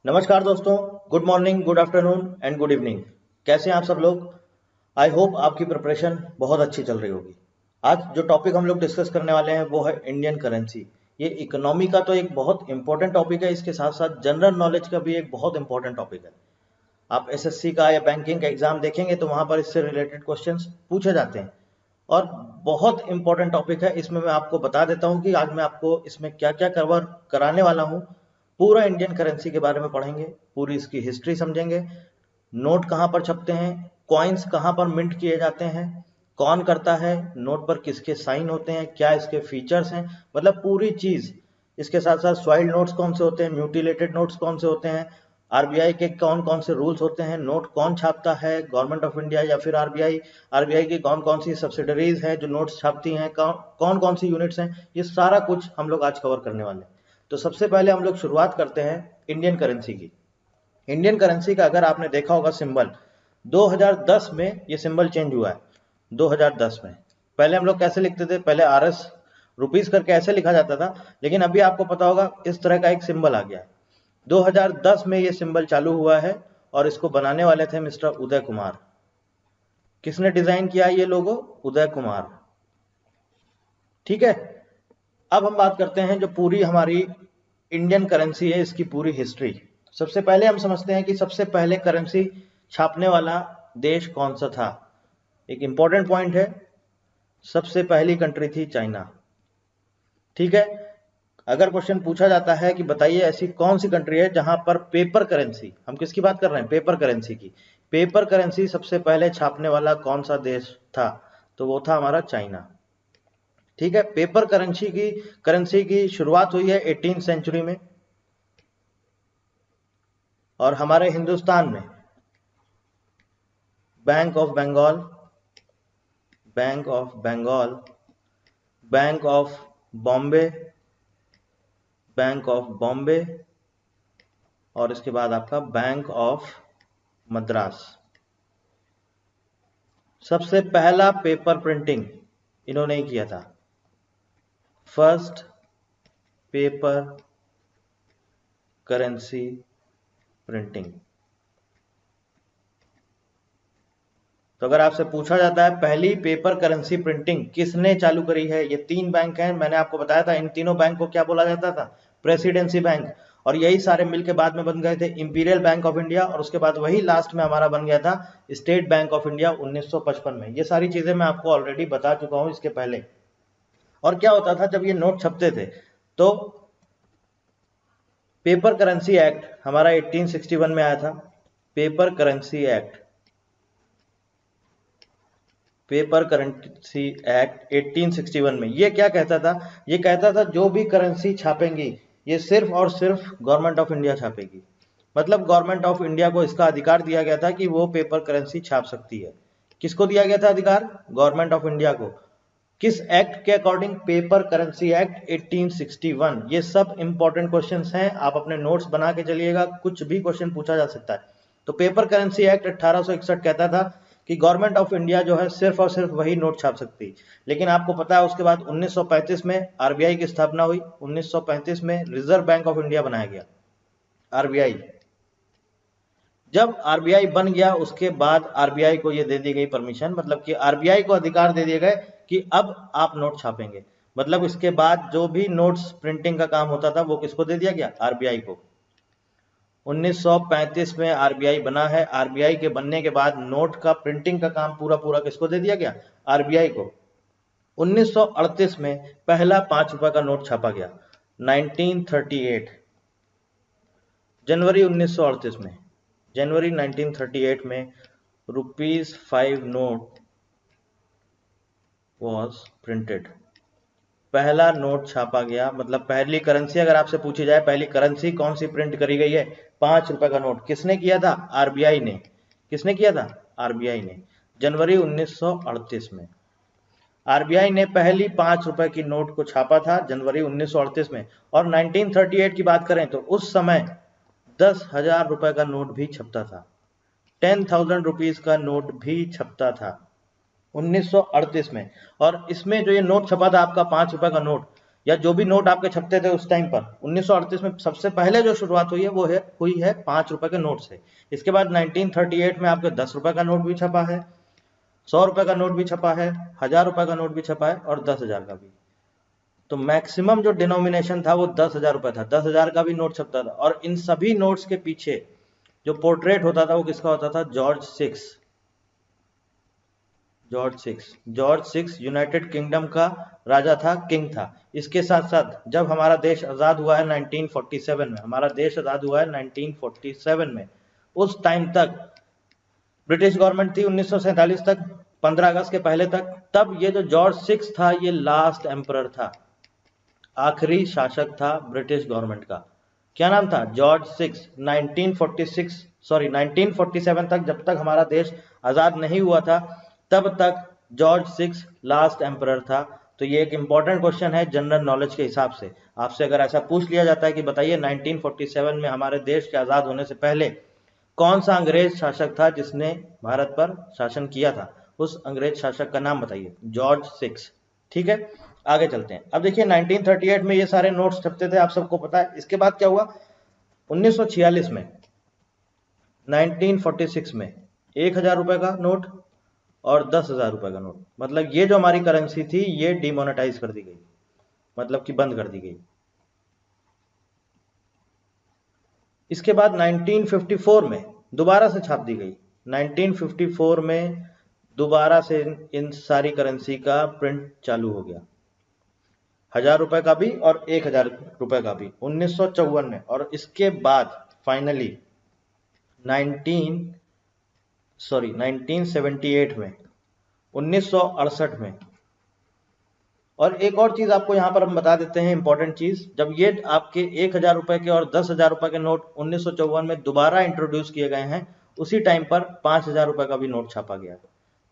नमस्कार दोस्तों। Good morning, good afternoon and good evening. कैसे हैं आप सब लोग? आई होप आपकी प्रिपरेशन बहुत अच्छी चल रही होगी। आज जो टॉपिक हम लोग डिस्कस करने वाले हैं वो है इंडियन करेंसी। ये इकोनॉमी का तो एक बहुत इंपॉर्टेंट टॉपिक है, इसके साथ साथ जनरल नॉलेज का भी एक बहुत इंपॉर्टेंट टॉपिक है। आप एसएससी का या बैंकिंग का एग्जाम देखेंगे तो वहां पर इससे रिलेटेड क्वेश्चंस पूछे जाते हैं और बहुत इंपॉर्टेंट टॉपिक है। इसमें मैं आपको बता देता हूं कि आज मैं आपको इसमें क्या क्या कवर कराने वाला हूं। पूरा इंडियन करेंसी के बारे में पढ़ेंगे, पूरी इसकी हिस्ट्री समझेंगे, नोट कहाँ पर छपते हैं, कॉइन्स कहाँ पर मिंट किए जाते हैं, कौन करता है, नोट पर किसके साइन होते हैं, क्या इसके फीचर्स हैं, मतलब पूरी चीज। इसके साथ साथ सॉइल्ड नोट्स कौन से होते हैं, म्यूटिलेटेड नोट्स कौन से होते हैं, आरबीआई के कौन कौन से रूल्स होते हैं, नोट कौन छापता है, गवर्नमेंट ऑफ इंडिया या फिर आरबीआई, आरबीआई की कौन कौन सी सब्सिडरीज हैं जो नोट्स छापती हैं, कौन कौन सी यूनिट्स हैं, ये सारा कुछ हम लोग आज कवर करने वाले हैं। तो सबसे पहले हम लोग शुरुआत करते हैं इंडियन करेंसी की। इंडियन करेंसी का अगर आपने देखा होगा सिंबल, 2010 में ये सिंबल चेंज हुआ है। 2010 में पहले हम लोग कैसे लिखते थे, पहले आरएस रुपीस करके ऐसे लिखा जाता था, लेकिन अभी आपको पता होगा इस तरह का एक सिंबल आ गया है। 2010 में ये सिंबल चालू हुआ है और इसको बनाने वाले थे मिस्टर उदय कुमार। किसने डिजाइन किया ये लोगो? उदय कुमार। ठीक है, अब हम बात करते हैं जो पूरी हमारी इंडियन करेंसी है इसकी पूरी हिस्ट्री। सबसे पहले हम समझते हैं कि सबसे पहले करेंसी छापने वाला देश कौन सा था। एक इंपॉर्टेंट पॉइंट है, सबसे पहली कंट्री थी चाइना। ठीक है, अगर क्वेश्चन पूछा जाता है कि बताइए ऐसी कौन सी कंट्री है जहां पर पेपर करेंसी, हम किसकी बात कर रहे हैं, पेपर करेंसी की, पेपर करेंसी सबसे पहले छापने वाला कौन सा देश था, तो वो था हमारा चाइना। ठीक है, पेपर करेंसी की शुरुआत हुई है 18th सेंचुरी में और हमारे हिंदुस्तान में bank of Bengal, bank of Bengal, bank of Bombay, bank of Bombay और इसके बाद आपका बैंक ऑफ मद्रास। सबसे पहला पेपर प्रिंटिंग इन्होंने ही किया था, फर्स्ट पेपर करेंसी प्रिंटिंग। तो अगर आपसे पूछा जाता है पहली पेपर करेंसी प्रिंटिंग किसने चालू करी है, ये तीन बैंक हैं, मैंने आपको बताया था इन तीनों बैंक को क्या बोला जाता था, प्रेसिडेंसी बैंक। और यही सारे मिलके बाद में बन गए थे इंपीरियल बैंक ऑफ इंडिया और उसके बाद वही लास्ट में हमारा बन गया था स्टेट बैंक ऑफ इंडिया 1955 में। ये सारी चीजें मैं आपको ऑलरेडी बता चुका हूं इसके पहले। और क्या होता था जब ये नोट छपते थे तो पेपर करेंसी एक्ट हमारा 1861 में आया था। Paper currency act, paper currency act 1861 में ये क्या कहता था, ये कहता था जो भी करेंसी छापेंगी ये सिर्फ और सिर्फ गवर्नमेंट ऑफ इंडिया छापेगी। मतलब गवर्नमेंट ऑफ इंडिया को इसका अधिकार दिया गया था कि वो पेपर करेंसी छाप सकती है। किसको दिया गया था अधिकार? गवर्नमेंट ऑफ इंडिया को। किस एक्ट के अकॉर्डिंग? Paper currency act 1861। ये सब इंपॉर्टेंट क्वेश्चंस हैं, आप अपने नोट्स बना के चलिएगा, कुछ भी क्वेश्चन पूछा जा सकता है। तो पेपर करेंसी एक्ट 1861 कहता था कि गवर्नमेंट ऑफ इंडिया जो है सिर्फ और सिर्फ वही नोट छाप सकती। लेकिन आपको पता है उसके बाद 1935 में आरबीआई की स्थापना हुई। 1935 में रिजर्व बैंक ऑफ इंडिया बनाया गया, आरबीआई। जब आरबीआई बन गया उसके बाद आरबीआई को ये दे दी गई परमिशन, मतलब कि आरबीआई को अधिकार दे दिए गए कि अब आप नोट छापेंगे। मतलब इसके बाद जो भी नोट्स प्रिंटिंग का काम होता था वो किसको दे दिया गया? आरबीआई को। 1935 में आरबीआई बना है, आरबीआई के बनने के बाद नोट का प्रिंटिंग का काम पूरा पूरा किसको दे दिया गया? आरबीआई को। 1938 में पहला 5 रुपए का नोट छापा गया, 1938, जनवरी 1938 में, जनवरी 1938 में ₹5 नोट वॉज प्रिंटेड। पहला नोट छापा गया, मतलब पहली करेंसी अगर आपसे पूछी जाए पहली करेंसी कौन सी प्रिंट करी गई है, 5 रुपए का नोट। किसने किया था? आरबीआई ने। किसने किया था? आरबीआई ने, जनवरी 1938 में। आरबीआई ने पहली 5 रुपए की नोट को छापा था जनवरी 1938 में। और 1938 की बात करें तो उस समय 10,000 रुपए का नोट भी छपता था, 10,000 रुपीज का नोट भी छपता था 1938 में। और इसमें जो ये नोट छपा था आपका 5 रुपए का नोट, या जो भी नोट आपके छपते थे उस टाइम पर 1938 में सबसे पहले जो शुरुआत हुई है वो हुई है 5 रुपए के नोट से। इसके बाद 1938 में आपके 10 रुपए का नोट भी छपा है, 100 रुपए का नोट भी छपा है, 1000 रुपए का नोट भी छपा है और 10,000 का भी। तो मैक्सिमम जो डिनोमिनेशन था वो 10,000 रुपए था, 10,000 का भी नोट छपता था। और इन सभी नोट्स के पीछे जो पोर्ट्रेट होता था वो किसका होता था? जॉर्ज सिक्स यूनाइटेड किंगडम का राजा था, किंग था। इसके साथ साथ जब हमारा देश आजाद हुआ है 1947 में, हमारा देश आजाद हुआ है 1947 में, उस टाइम तक ब्रिटिश गवर्नमेंट थी 1947 तक, 15 अगस्त के पहले तक। तब ये जो जॉर्ज सिक्स था ये लास्ट एम्परर था, आखिरी शासक था ब्रिटिश गवर्नमेंट का। क्या नाम था? George six. 1947 तक, जब तक हमारा देश आजाद नहीं हुआ था तब तक जॉर्ज सिक्स लास्ट एम्परर था। तो ये एक इंपॉर्टेंट क्वेश्चन है जनरल नॉलेज के हिसाब से। आपसे अगर ऐसा पूछ लिया जाता है कि बताइए 1947 में हमारे देश के आजाद होने से पहले कौन सा अंग्रेज शासक था जिसने भारत पर शासन किया था, उस अंग्रेज शासक का नाम बताइए। George six. ठीक है, आगे चलते हैं। अब देखिए 1938 में ये सारे नोट्स छपते थे, आप सबको पता है। इसके बाद क्या हुआ? 1946 में, 1946 में 1,000 रुपए का नोट और 10,000 रुपए का नोट, मतलब ये जो हमारी करेंसी थी ये डिमोनेटाइज कर दी गई, मतलब कि बंद कर दी गई। इसके बाद 1954 में दोबारा से छाप दी गई। 1954 में दोबारा से इन सारी करेंसी का प्रिंट चालू हो गया, 1,000 रुपए का भी और 1,000 रुपए का भी 1954 में। और इसके बाद फाइनली 1978 में, 1968 में। और एक और चीज आपको यहां पर हम बता देते हैं, इंपॉर्टेंट चीज, जब ये आपके 1,000 रुपए के और 10,000 रुपए के नोट 1954 में दोबारा इंट्रोड्यूस किए गए हैं, उसी टाइम पर 5,000 रुपए का भी नोट छापा गया है,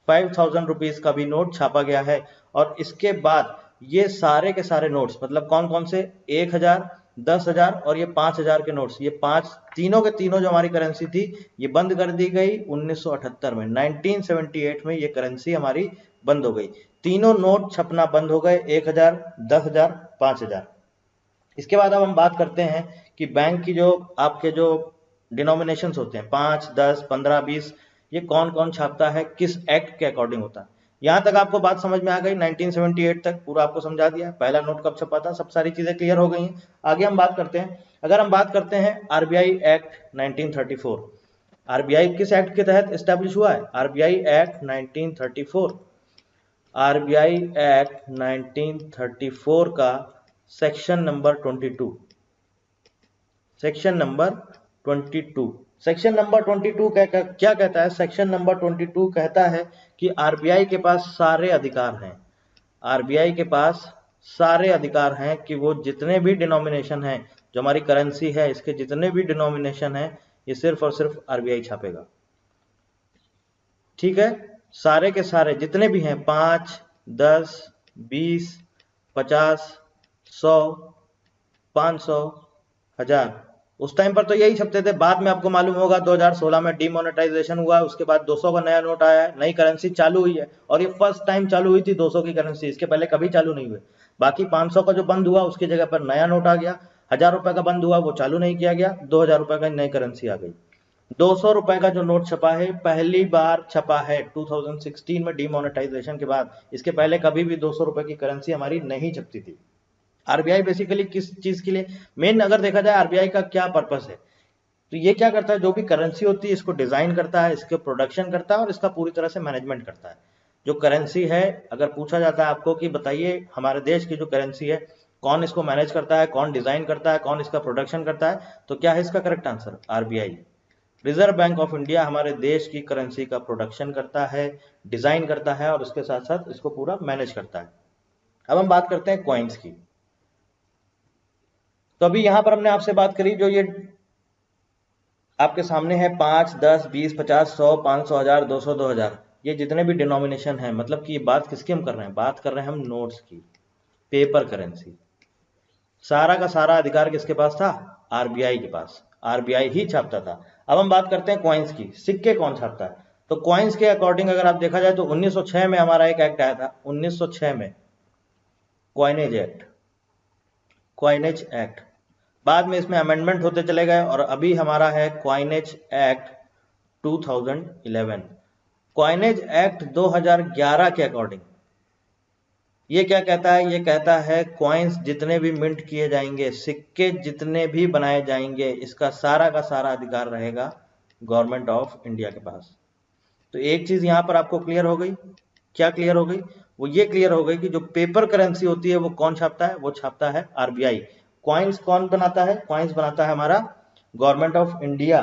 5,000 रुपीज का भी नोट छापा गया है। और इसके बाद ये सारे के सारे नोट्स, मतलब कौन कौन से? 1,000, 10,000 और ये 5,000 के नोट्स, ये तीनों के तीनों जो हमारी करेंसी थी ये बंद कर दी गई 1978 में। 1978 में ये करेंसी हमारी बंद हो गई, तीनों नोट छपना बंद हो गए, 1,000, 10,000, 5,000। इसके बाद अब हम बात करते हैं कि बैंक की जो आपके जो डिनोमिनेशंस होते हैं 5, 10, 15, 20, ये कौन कौन छापता है, किस एक्ट के अकॉर्डिंग होता है। यहां तक आपको बात समझ में आ गई? 1978 तक पूरा आपको समझा दिया, पहला नोट कब छपा था, सब सारी चीजें क्लियर हो गई हैं। आगे हम बात करते हैं। अगर हम बात करते हैं आरबीआई एक्ट 1934, आरबीआई किस एक्ट के तहत एस्टेब्लिश हुआ है? RBI act 1934। आरबीआई एक्ट 1934 का section number 22, section number 22, section number 22 क्या कहता है? सेक्शन नंबर 22 कहता है कि आरबीआई के पास सारे अधिकार हैं, आरबीआई के पास सारे अधिकार हैं कि वो जितने भी डिनोमिनेशन हैं, जो हमारी करेंसी है इसके जितने भी डिनोमिनेशन हैं, ये सिर्फ और सिर्फ आरबीआई छापेगा। ठीक है, सारे के सारे जितने भी हैं, 5, 10, 20, 50, 100, 500, 1000, उस टाइम पर तो यही छपते थे। बाद में आपको मालूम होगा 2016 में डिमोनेटाइजेशन हुआ, उसके बाद 200 का नया नोट आया है, नई करेंसी चालू हुई है। और ये फर्स्ट टाइम चालू हुई थी 200 की करेंसी, इसके पहले कभी चालू नहीं हुई। बाकी 500 का जो बंद हुआ उसकी जगह पर नया नोट आ गया, 1,000 रुपए का बंद हुआ वो चालू नहीं किया गया, 2,000 रुपए का नई करेंसी आ गई। 200 रुपए का जो नोट छपा है पहली बार छपा है 2016 में डिमोनेटाइजेशन के बाद। इसके पहले कभी भी 200 रुपए की करेंसी हमारी नहीं छपती थी। आरबीआई बेसिकली किस चीज के लिए, मेन अगर देखा जाए आरबीआई का क्या पर्पस है, तो ये क्या करता है, जो भी करेंसी होती है इसको डिजाइन करता है, इसके प्रोडक्शन करता है और इसका पूरी तरह से मैनेजमेंट करता है। जो करेंसी है, अगर पूछा जाता है आपको कि बताइए हमारे देश की जो करेंसी है कौन इसको मैनेज करता है, कौन डिजाइन करता है, कौन इसका प्रोडक्शन करता है, तो क्या है इसका correct answer? RBI, reserve bank of India हमारे देश की करेंसी का प्रोडक्शन करता है, डिजाइन करता है और उसके साथ साथ इसको पूरा मैनेज करता है। अब हम बात करते हैं कॉइन्स की। तो अभी यहां पर हमने आपसे बात करी, जो ये आपके सामने है 5, 10, 20, 50, 100, 500, 1000, 200, 2000, ये जितने भी डिनोमिनेशन है, मतलब कि ये बात किसकी हम कर रहे हैं? बात कर रहे हैं हम नोट्स की, पेपर करेंसी। सारा का सारा अधिकार किसके पास था? आरबीआई के पास, आरबीआई ही छापता था। अब हम बात करते हैं कॉइन्स की, सिक्के कौन छापता है? तो कॉइन्स के अकॉर्डिंग अगर आप देखा जाए तो 1906 में हमारा एक एक्ट आया था, 1906 में कॉइनेज एक्ट, क्वाइनेज एक्ट, बाद में इसमें अमेंडमेंट होते चले गए और अभी हमारा है क्वाइनेज एक्ट 2011। क्वाइनेज एक्ट 2011 के अकॉर्डिंग ये क्या कहता है? ये कहता है क्वाइंस जितने भी मिंट किए जाएंगे, सिक्के जितने भी बनाए जाएंगे, इसका सारा का सारा अधिकार रहेगा गवर्नमेंट ऑफ इंडिया के पास। तो एक चीज यहां पर आपको क्लियर हो गई। क्या क्लियर हो गई? वो ये क्लियर हो गई कि जो पेपर करेंसी होती है वो कौन छापता है? वो छापता है आरबीआई। क्वाइंस कौन बनाता है? क्वाइंस बनाता है हमारा गवर्नमेंट ऑफ इंडिया,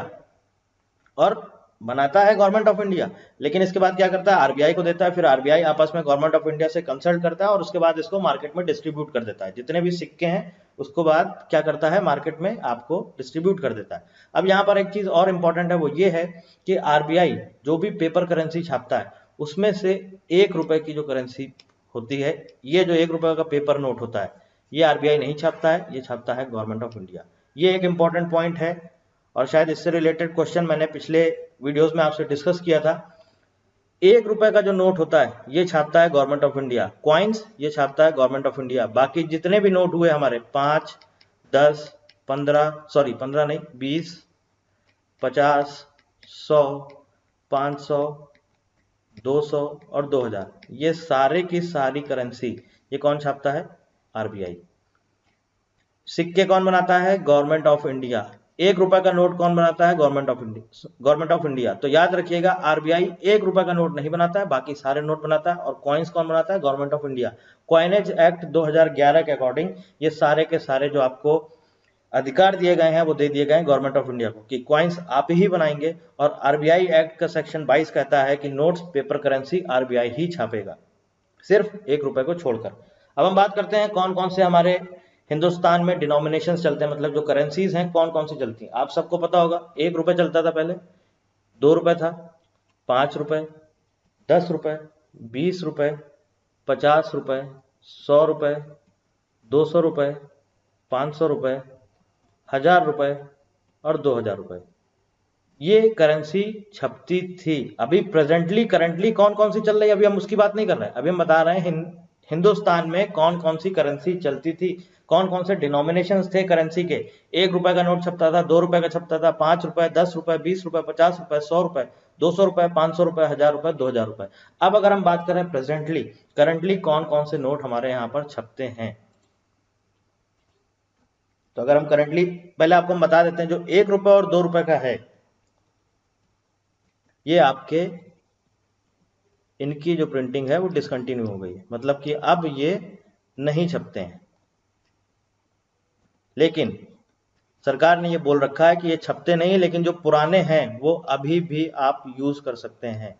और बनाता है गवर्नमेंट ऑफ इंडिया, लेकिन इसके बाद क्या करता है? आरबीआई को देता है, फिर आरबीआई आपस में गवर्नमेंट ऑफ इंडिया से कंसल्ट करता है और उसके बाद इसको मार्केट में डिस्ट्रीब्यूट कर देता है। जितने भी सिक्के हैं उसको बाद क्या करता है? मार्केट में आपको डिस्ट्रीब्यूट कर देता है। अब यहाँ पर एक चीज और इंपॉर्टेंट है, वो ये है कि आरबीआई जो भी पेपर करेंसी छापता है उसमें से 1 रुपए की जो करेंसी होती है, ये जो 1 रुपए का पेपर नोट होता है, ये आरबीआई नहीं छापता है, ये छापता है गवर्नमेंट ऑफ इंडिया। ये एक इंपॉर्टेंट पॉइंट है और शायद इससे रिलेटेड क्वेश्चन मैंने पिछले वीडियोस में आपसे डिस्कस किया था। 1 रुपए का जो नोट होता है ये छापता है गवर्नमेंट ऑफ इंडिया, क्वाइंस ये छापता है गवर्नमेंट ऑफ इंडिया। बाकी जितने भी नोट हुए हमारे 5, 10, 15 नहीं, 20, 50, 100, 500, 200 और 2000, ये सारे की सारी करेंसी ये कौन छापता है? आरबीआई। सिक्के कौन बनाता है? Government of India. 1 रुपए का नोट कौन बनाता है? Government of India. तो याद रखिएगा, आरबीआई 1 रुपए का नोट नहीं बनाता है, बाकी सारे नोट बनाता है। और कॉइन्स कौन बनाता है? Government of India. Coinage act 2011 के अकॉर्डिंग ये सारे के सारे जो आपको अधिकार दिए गए हैं वो दे दिए गए हैं गवर्नमेंट ऑफ इंडिया को कि क्वाइंस आप ही बनाएंगे। और आरबीआई एक्ट का सेक्शन 22 कहता है कि नोट्स पेपर करेंसी आरबीआई ही छापेगा, सिर्फ 1 रुपए को छोड़कर। अब हम बात करते हैं कौन कौन से हमारे हिंदुस्तान में डिनोमिनेशन चलते हैं, मतलब जो करेंसीज हैं कौन कौन सी चलती हैं। आप सबको पता होगा 1 रुपए चलता था पहले, 2 रुपए था, 5 रुपए, 10 रुपए, 20 रुपए, 50 रुपए, 100 रुपए, 200 रुपए, 500 रुपए, 1000 रुपए और 2000 रुपए, ये करेंसी छपती थी। अभी प्रेजेंटली करंटली कौन कौन सी चल रही है अभी हम उसकी बात नहीं कर रहे हैं, अभी हम बता रहे हैं हिंदुस्तान में कौन कौन सी करेंसी चलती थी, कौन कौन से डिनोमिनेशन थे करेंसी के। 1 रुपए का नोट छपता था, 2 रुपए का छपता था, 5 रुपए, 10 रुपए, 20 रुपए, 50 रुपए, 100 रुपए, 200 रुपए, 500 रुपए, 1000 रुपए, 2000 रुपए। अब अगर हम बात करें प्रेजेंटली करंटली कौन कौन से नोट हमारे यहाँ पर छपते हैं, तो अगर हम करंटली पहले आपको हम बता देते हैं, जो 1 रुपए और 2 रुपए का है, ये आपके इनकी जो प्रिंटिंग है वो डिसकंटिन्यू हो गई है, मतलब कि अब ये नहीं छपते हैं। लेकिन सरकार ने ये बोल रखा है कि ये छपते नहीं है, लेकिन जो पुराने हैं वो अभी भी आप यूज कर सकते हैं।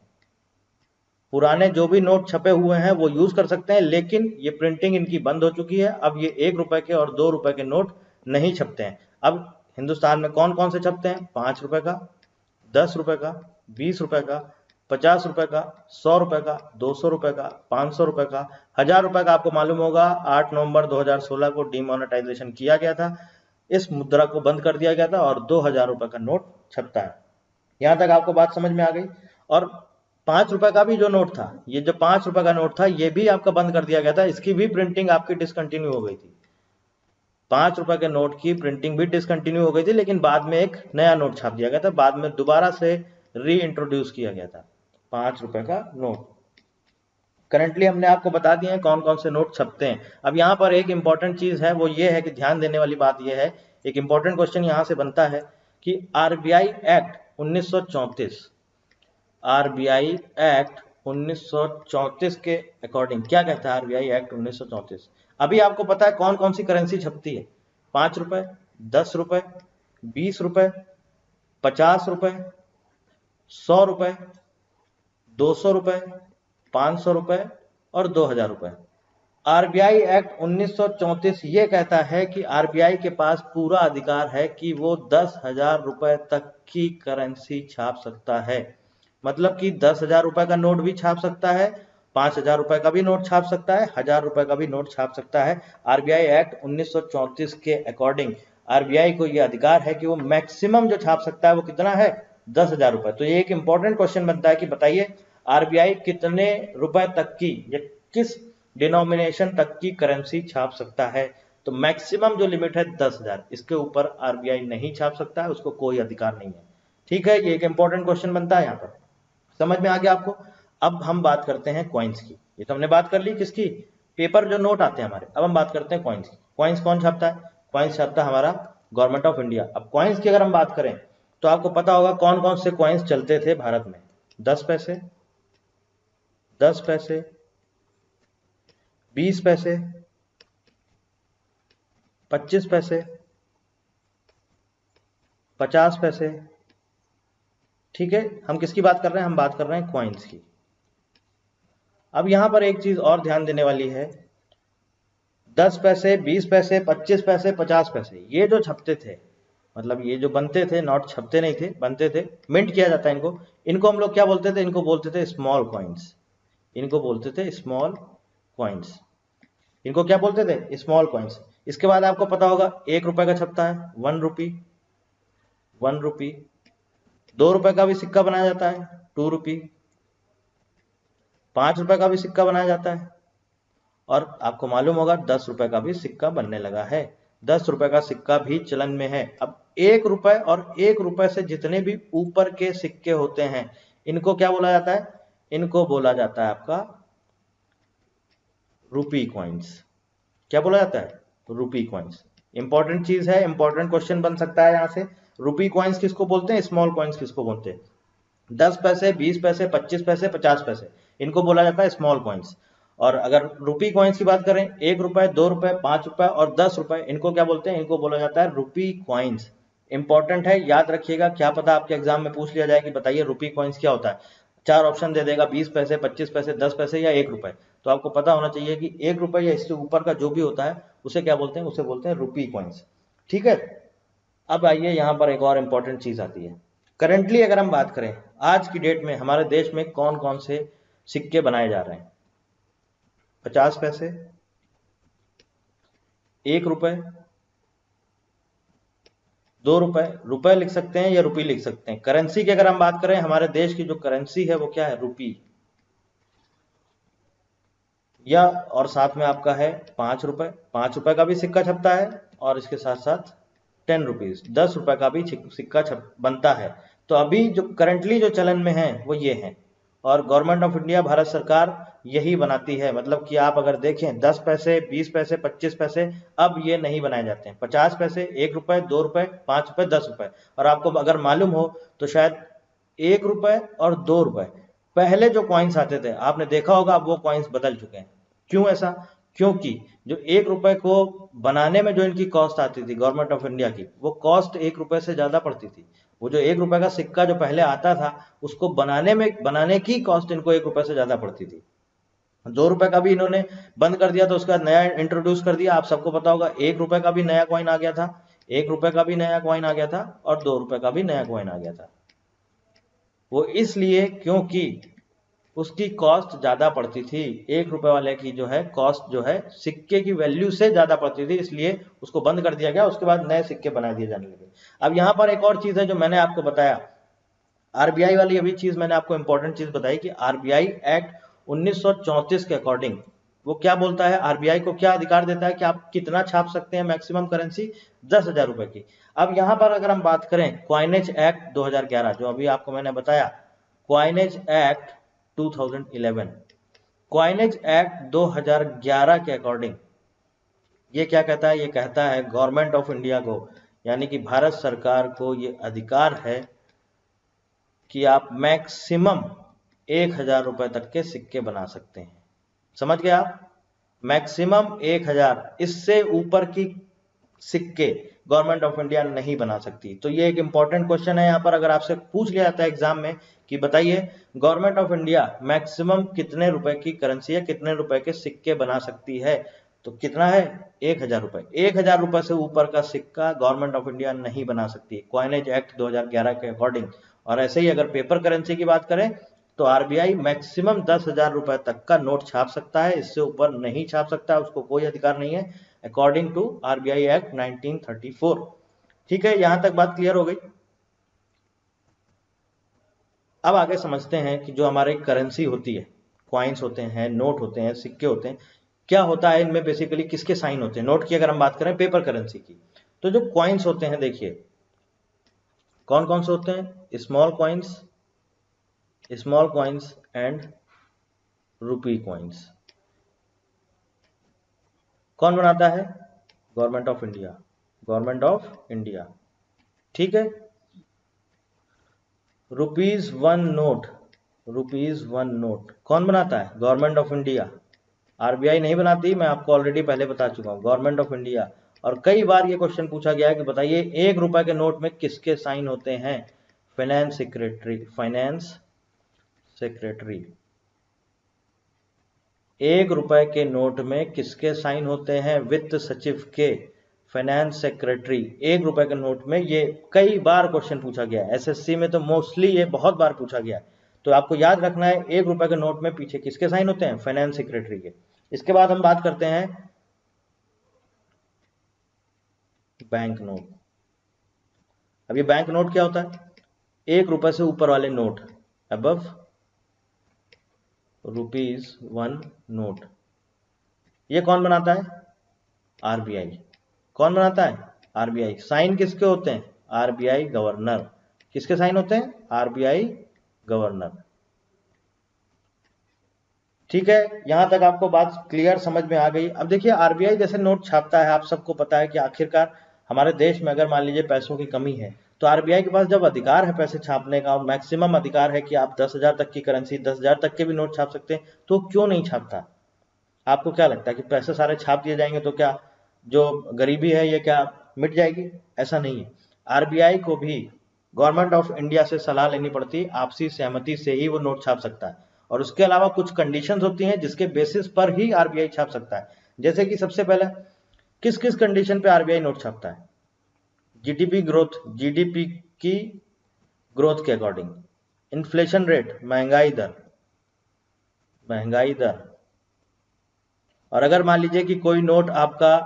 पुराने जो भी नोट छपे हुए हैं वो यूज कर सकते हैं, लेकिन ये प्रिंटिंग इनकी बंद हो चुकी है। अब ये 1 रुपए के और 2 रुपए के नोट नहीं छपते हैं। अब हिंदुस्तान में कौन कौन से छपते हैं? 5 रुपए का, 10 रुपए का, 20 रुपए का, 50 रुपए का, 100 रुपए का, 200 रुपए का, 500 रुपए का, 1000 रुपए का। आपको मालूम होगा 8 नवंबर 2016 को डिमोनेटाइजेशन किया गया था, इस मुद्रा को बंद कर दिया गया था और 2000 रुपए का नोट छपता है। यहां तक आपको बात समझ में आ गई। और 5 रुपए का भी जो नोट था, ये जो 5 रुपए का नोट था ये भी आपका बंद कर दिया गया था, इसकी भी प्रिंटिंग आपकी डिसकंटिन्यू हो गई थी। 5 रुपए के नोट की प्रिंटिंग भी डिसकंटिन्यू हो गई थी, लेकिन बाद में एक नया नोट छाप दिया गया था, बाद में दोबारा से री इंट्रोड्यूस किया गया था 5 रुपए का नोट। करंटली हमने आपको बता दिए हैं कौन कौन से नोट छपते हैं। अब यहाँ पर एक इंपॉर्टेंट चीज है, वो ये है कि ध्यान देने वाली बात ये है, एक इंपॉर्टेंट क्वेश्चन यहाँ से बनता है कि आरबीआई एक्ट 1934, आरबीआई एक्ट 1934 के अकॉर्डिंग क्या कहता है? आरबीआई एक्ट 1934 अभी आपको पता है कौन कौन सी करेंसी छपती है? 5 रुपए, 10 रुपए, 20 रुपए, 50 रुपए, 100 रुपए, 200 रुपए, 500 रुपए और 2000 रुपए। आरबीआई एक्ट 1934 ये कहता है कि आरबीआई के पास पूरा अधिकार है कि वो 10,000 रुपए तक की करेंसी छाप सकता है, मतलब कि 10,000 रुपए का नोट भी छाप सकता है, 5,000 रुपए का भी नोट छाप सकता है, 1,000 रुपए का भी नोट छाप सकता है। आरबीआई एक्ट 1934 के अकॉर्डिंग आरबीआई को यह अधिकार है कि वो मैक्सिमम जो छाप सकता है वो कितना है? 10,000 रुपए। तो ये एक इंपॉर्टेंट क्वेश्चन बनता है कि बताइए आरबीआई कितने रुपए तक की या किस डिनोमिनेशन तक की करेंसी छाप सकता है? तो मैक्सिमम जो लिमिट है 10,000, इसके ऊपर आरबीआई नहीं छाप सकता है, उसको कोई अधिकार नहीं है। ठीक है, ये एक इंपॉर्टेंट क्वेश्चन बनता है यहाँ पर। समझ में आ गया आपको? अब हम बात करते हैं कॉइन्स की। ये तो हमने बात कर ली किसकी, पेपर जो नोट आते हैं हमारे। अब हम बात करते हैं कॉइन्स की। कॉइन्स कौन छापता है? कॉइन्स छापता है हमारा गवर्नमेंट ऑफ इंडिया। अब कॉइन्स की अगर हम बात करें तो आपको पता होगा कौन कौन से कॉइन्स चलते थे भारत में। 10 पैसे, 10 पैसे, 20 पैसे, 25 पैसे, 50 पैसे। ठीक है, हम किसकी बात कर रहे हैं? हम बात कर रहे हैं कॉइन्स की। अब यहां पर एक चीज और ध्यान देने वाली है, 10 पैसे, 20 पैसे, 25 पैसे, 50 पैसे, ये जो छपते थे, मतलब ये जो बनते थे, नोट छपते नहीं थे, बनते थे, मिंट किया जाता है इनको। इनको हम लोग क्या बोलते थे? इनको बोलते थे स्मॉल कॉइन्स। इनको बोलते थे स्मॉल कॉइन्स। इनको क्या बोलते थे? Small coins. इसके बाद आपको पता होगा 1 रुपए का छपता है 1 रुपी, 1 रुपी। 2 रुपए का भी सिक्का बनाया जाता है 2 रुपी। 5 रुपए का भी सिक्का बनाया जाता है। और आपको मालूम होगा 10 रुपए का भी सिक्का बनने लगा है। 10 रुपए का सिक्का भी चलन में है। अब 1 रुपए और 1 रुपए से जितने भी ऊपर के सिक्के होते हैं, इनको क्या बोला जाता है? इनको बोला जाता है आपका रुपी कॉइन्स। क्या बोला जाता है? Rupee coins. इंपॉर्टेंट चीज है, इंपॉर्टेंट क्वेश्चन बन सकता है यहां से। रुपी कॉइन्स किसको बोलते हैं? स्मॉल कॉइन्स किसको बोलते हैं? 10 पैसे, 20 पैसे, 25 पैसे, 50 पैसे, इनको बोला जाता है स्मॉल कॉइन्स। और अगर रुपी कॉइन्स की बात करें, 1 रुपए, 2 रुपए, 5 रुपए और 10 रुपए, इनको क्या बोलते हैं? इनको बोला जाता है रुपी कॉइन्स। इंपॉर्टेंट है, याद रखिएगा, क्या पता आपके एग्जाम में पूछ लिया जाए कि बताइए रुपी कॉइन्स क्या होता है। 4 ऑप्शन दे देगा, 20 पैसे, 25 पैसे, 10 पैसे या 1 रुपए। तो आपको पता होना चाहिए कि 1 रुपए या इससे ऊपर का जो भी होता है उसे क्या बोलते हैं? उसे बोलते हैं रुपी कॉइन्स। ठीक है, अब आइए यहाँ पर एक और इंपॉर्टेंट चीज आती है। करंटली अगर हम बात करें, आज की डेट में हमारे देश में कौन कौन से सिक्के बनाए जा रहे हैं? 50 पैसे, 1 रुपए, 2 रुपए, रुपए लिख सकते हैं या रुपी लिख सकते हैं। करेंसी की अगर हम बात करें, हमारे देश की जो करेंसी है वो क्या है? रुपी। या और साथ में आपका है 5 रुपए। 5 रुपए का भी सिक्का छपता है और इसके साथ साथ 10 रुपीज, 10 रुपए का भी सिक्का बनता है। तो अभी जो करंटली जो चलन में है वो ये है। और गवर्नमेंट ऑफ इंडिया, भारत सरकार यही बनाती है। मतलब कि आप अगर देखें 10 पैसे, 20 पैसे, 25 पैसे, अब ये नहीं बनाए जाते हैं। 50 पैसे, 1 रुपए, 2 रुपए, 5 रुपए, 10 रुपए। और आपको अगर मालूम हो तो शायद 1 रुपए और 2 रुपए पहले जो कॉइन्स आते थे, आपने देखा होगा अब वो कॉइन्स बदल चुके हैं। क्यों ऐसा? क्योंकि जो 1 रुपए को बनाने में जो इनकी कॉस्ट आती थी गवर्नमेंट ऑफ इंडिया की, वो कॉस्ट 1 रुपए से ज्यादा पड़ती थी। वो जो 1 रुपए का सिक्का जो पहले आता था, उसको बनाने की कॉस्ट इनको 1 रुपए से ज्यादा पड़ती थी। 2 रुपए का भी इन्होंने बंद कर दिया, तो उसके बाद नया इंट्रोड्यूस कर दिया। आप सबको पता होगा 1 रुपए का भी नया कॉइन आ गया था, 1 रुपए का भी नया कॉइन आ गया था और 2 रुपए का भी नया कॉइन आ गया था। वो इसलिए क्योंकि उसकी कॉस्ट ज्यादा पड़ती थी। 1 रुपए वाले की जो है कॉस्ट जो है सिक्के की वैल्यू से ज्यादा पड़ती थी, इसलिए उसको बंद कर दिया गया। उसके बाद नए सिक्के बना दिए जाने लगे। अब यहाँ पर एक और चीज है जो मैंने आपको बताया, आरबीआई वाली अभी चीज मैंने आपको इंपॉर्टेंट चीज बताई कि आरबीआई एक्ट 1934 के अकॉर्डिंग वो क्या बोलता है? आरबीआई को क्या अधिकार देता है कि आप कितना छाप सकते हैं? मैक्सिमम करेंसी 10,000 रुपए की। अब यहाँ पर अगर हम बात करें क्वाइनेज एक्ट 2011, जो अभी आपको मैंने बताया, क्वाइनेज एक्ट 2011, क्वाइनेज एक्ट 2011 के अकॉर्डिंग ये क्या कहता है? ये कहता है गवर्नमेंट ऑफ इंडिया को, यानी कि भारत सरकार को ये अधिकार है कि आप मैक्सिमम 1,000 रुपए तक के सिक्के बना सकते हैं। समझ गए आप? मैक्सिमम 1,000, इससे ऊपर की सिक्के गवर्नमेंट ऑफ इंडिया नहीं बना सकती। तो ये एक इंपॉर्टेंट क्वेश्चन है यहाँ पर। अगर आपसे पूछ लिया जाता है एग्जाम में कि बताइए गवर्नमेंट ऑफ इंडिया मैक्सिमम कितने रुपए की करेंसी या कितने रुपए के सिक्के बना सकती है, तो कितना है? 1,000 रुपए। 1,000 रुपए से ऊपर का सिक्का गवर्नमेंट ऑफ इंडिया नहीं बना सकती, क्वाइनेज एक्ट 2011 के अकॉर्डिंग। और ऐसे ही अगर पेपर करेंसी की बात करें तो आरबीआई मैक्सिमम 10,000 रुपए तक का नोट छाप सकता है, इससे ऊपर नहीं छाप सकता, उसको कोई अधिकार नहीं है, अकॉर्डिंग टू आरबीआई एक्ट 1934। ठीक है, यहां तक बात क्लियर हो गई। अब आगे समझते हैं कि जो हमारी करेंसी होती है, क्वाइंस होते हैं, नोट होते हैं, सिक्के होते हैं, क्या होता है इनमें बेसिकली, किसके साइन होते हैं नोट की अगर हम बात करें पेपर करेंसी की। तो जो कॉइन्स होते हैं देखिए कौन कौन से होते हैं, small coins and rupee coins. कौन बनाता है, गवर्नमेंट ऑफ इंडिया। ठीक है, रुपीज वन नोट कौन बनाता है, गवर्नमेंट ऑफ इंडिया। आरबीआई नहीं बनाती, मैं आपको ऑलरेडी पहले बता चुका हूं, गवर्नमेंट ऑफ इंडिया। और कई बार ये क्वेश्चन पूछा गया है कि बताइए 1 रुपए के नोट में किसके साइन होते हैं, फाइनेंस सेक्रेटरी। 1 रुपए के नोट में किसके साइन होते हैं, वित्त सचिव के, फाइनेंस सेक्रेटरी। 1 रुपए के नोट में ये कई बार क्वेश्चन पूछा गया है, एसएससी में तो मोस्टली ये बहुत बार पूछा गया है। तो आपको याद रखना है 1 रुपए के नोट में पीछे किसके साइन होते हैं, फाइनेंस सेक्रेटरी के। इसके बाद हम बात करते हैं बैंक नोट। अब ये बैंक नोट क्या होता है, 1 रुपए से ऊपर वाले नोट, अबव ₹1 नोट। ये कौन बनाता है, आरबीआई। कौन बनाता है, आरबीआई। साइन किसके होते हैं, आरबीआई गवर्नर। किसके साइन होते हैं, आरबीआई गवर्नर। ठीक है, यहां तक आपको बात क्लियर समझ में आ गई। अब देखिए आरबीआई जैसे नोट छापता है, आप सबको पता है कि आखिरकार हमारे देश में अगर मान लीजिए पैसों की कमी है तो आरबीआई के पास जब अधिकार है पैसे छापने का, और मैक्सिमम अधिकार है कि आप 10,000 तक की करेंसी, 10,000 तक के भी नोट छाप सकते हैं, तो क्यों नहीं छापता। आपको क्या लगता है कि पैसे सारे छाप दिए जाएंगे तो क्या जो गरीबी है ये क्या मिट जाएगी, ऐसा नहीं है। आरबीआई को भी गवर्नमेंट ऑफ इंडिया से सलाह लेनी पड़ती, आपसी सहमति से ही वो नोट छाप सकता है। और उसके अलावा कुछ कंडीशंस होती हैं जिसके बेसिस पर ही आरबीआई छाप सकता है। जैसे कि सबसे पहले किस किस कंडीशन पे आरबीआई नोट छापता है, जीडीपी की ग्रोथ के अकॉर्डिंग, इन्फ्लेशन रेट, महंगाई दर। और अगर मान लीजिए कि कोई नोट आपका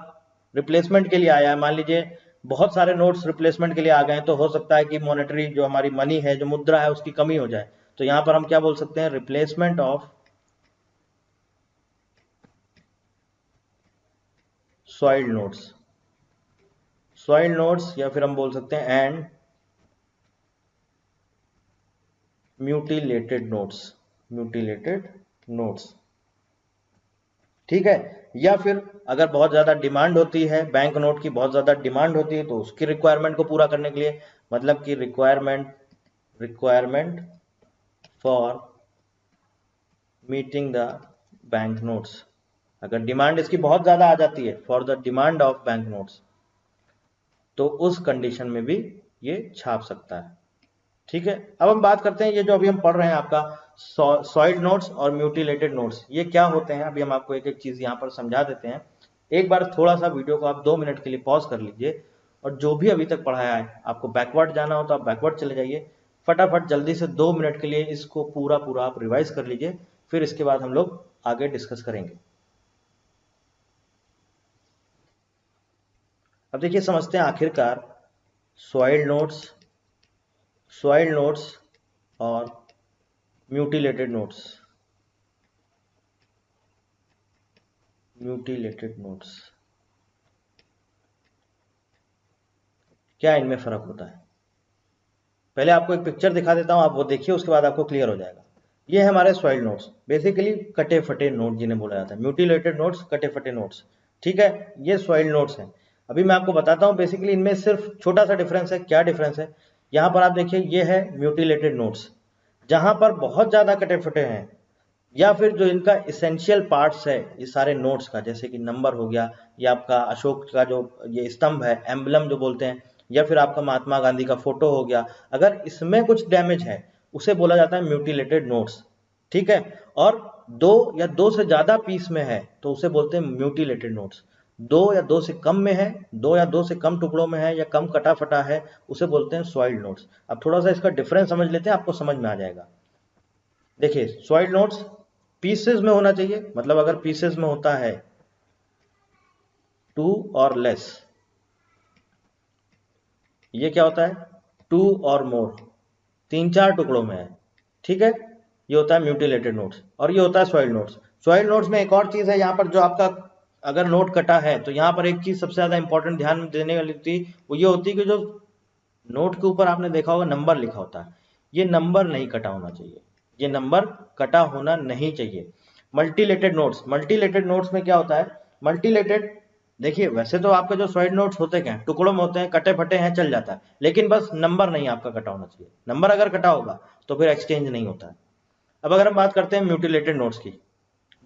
रिप्लेसमेंट के लिए आया है, मान लीजिए बहुत सारे नोट्स रिप्लेसमेंट के लिए आ गए, तो हो सकता है कि मॉनेटरी जो हमारी मनी है, जो मुद्रा है, उसकी कमी हो जाए। तो यहां पर हम क्या बोल सकते हैं, रिप्लेसमेंट ऑफ सॉइल्ड नोट्स, या फिर हम बोल सकते हैं एंड म्यूटिलेटेड नोट्स। ठीक है, या फिर अगर बहुत ज्यादा डिमांड होती है, बैंक नोट की बहुत ज्यादा डिमांड होती है, तो उसकी रिक्वायरमेंट को पूरा करने के लिए, मतलब कि requirement for meeting the bank notes. अगर डिमांड इसकी बहुत ज्यादा आ जाती है, for the demand of bank notes, तो उस कंडीशन में भी ये छाप सकता है। ठीक है, अब हम बात करते हैं ये जो अभी हम पढ़ रहे हैं आपका सॉइल्ड नोट्स और म्यूटिलेटेड नोट्स, ये क्या होते हैं। अभी हम आपको एक एक चीज यहाँ पर समझा देते हैं। एक बार थोड़ा सा वीडियो को आप 2 मिनट के लिए पॉज कर लीजिए, और जो भी अभी तक पढ़ाया है, आपको बैकवर्ड जाना हो तो आप बैकवर्ड चले जाइए, फटाफट जल्दी से 2 मिनट के लिए इसको पूरा पूरा आप रिवाइज कर लीजिए, फिर इसके बाद हम लोग आगे डिस्कस करेंगे। अब देखिए समझते हैं आखिरकार सॉइल्ड नोट्स और म्यूटिलेटेड नोट्स क्या इनमें फर्क होता है। पहले आपको एक पिक्चर दिखा देता हूं, आप वो देखिए, उसके बाद आपको क्लियर हो जाएगा। ये है हमारे सॉइल्ड नोट्स, बेसिकली कटे फटे नोट जिन्हें बोला जाता है। म्यूटिलेटेड नोट्स, कटे फटे नोट्स। ठीक है, ये सॉइल्ड नोट्स हैं। अभी मैं आपको बताता हूं बेसिकली इनमें सिर्फ छोटा सा डिफरेंस है। क्या डिफरेंस है, यहां पर आप देखिए, ये है म्यूटिलेटेड नोट्स, जहां पर बहुत ज्यादा कटे फटे हैं, या फिर जो इनका इसेंशियल पार्ट्स है ये सारे नोट्स का, जैसे कि नंबर हो गया, या आपका अशोक का जो ये स्तंभ है, एम्बलम जो बोलते हैं, या फिर आपका महात्मा गांधी का फोटो हो गया, अगर इसमें कुछ डैमेज है उसे बोला जाता है म्यूटिलेटेड नोट्स। ठीक है, और 2 से ज्यादा पीस में है तो उसे बोलते हैं म्यूटिलेटेड नोट्स। 2 से कम में है, 2 से कम टुकड़ों में है, या कम कटा फटा है, उसे बोलते हैं सॉइल्ड नोट्स। अब थोड़ा सा इसका डिफरेंस समझ लेते हैं, आपको समझ में आ जाएगा। देखिए सॉइल्ड नोट्स पीसेस में होना चाहिए, मतलब अगर पीसेस में होता है 2 और लेस, ये क्या होता है 2 और मोर, 3-4 टुकड़ों में है। ठीक है, ये होता है म्यूटिलेटेड नोट्स, और ये होता है सॉइल्ड नोट्स। सॉइल नोट्स में एक और चीज है, यहाँ पर जो आपका अगर नोट कटा है तो यहाँ पर एक चीज सबसे ज्यादा इंपॉर्टेंट ध्यान देने वाली थी, वो ये होती है कि जो नोट के ऊपर आपने देखा होगा नंबर लिखा होता है, ये नंबर नहीं कटा होना चाहिए, ये नंबर कटा होना नहीं चाहिए। मल्टीलेटेड नोट्स, मल्टीलेटेड नोट्स में क्या होता है, मल्टीलेटेड, देखिए वैसे तो आपके जो सॉइड नोट्स होते हैं टुकड़ों में होते हैं, कटे फटे हैं, चल जाता है, लेकिन बस नंबर नहीं आपका कटा होना चाहिए। नंबर अगर कटा होगा तो फिर एक्सचेंज नहीं होता है। अब अगर हम बात करते हैं म्यूटिलेटेड नोट्स की,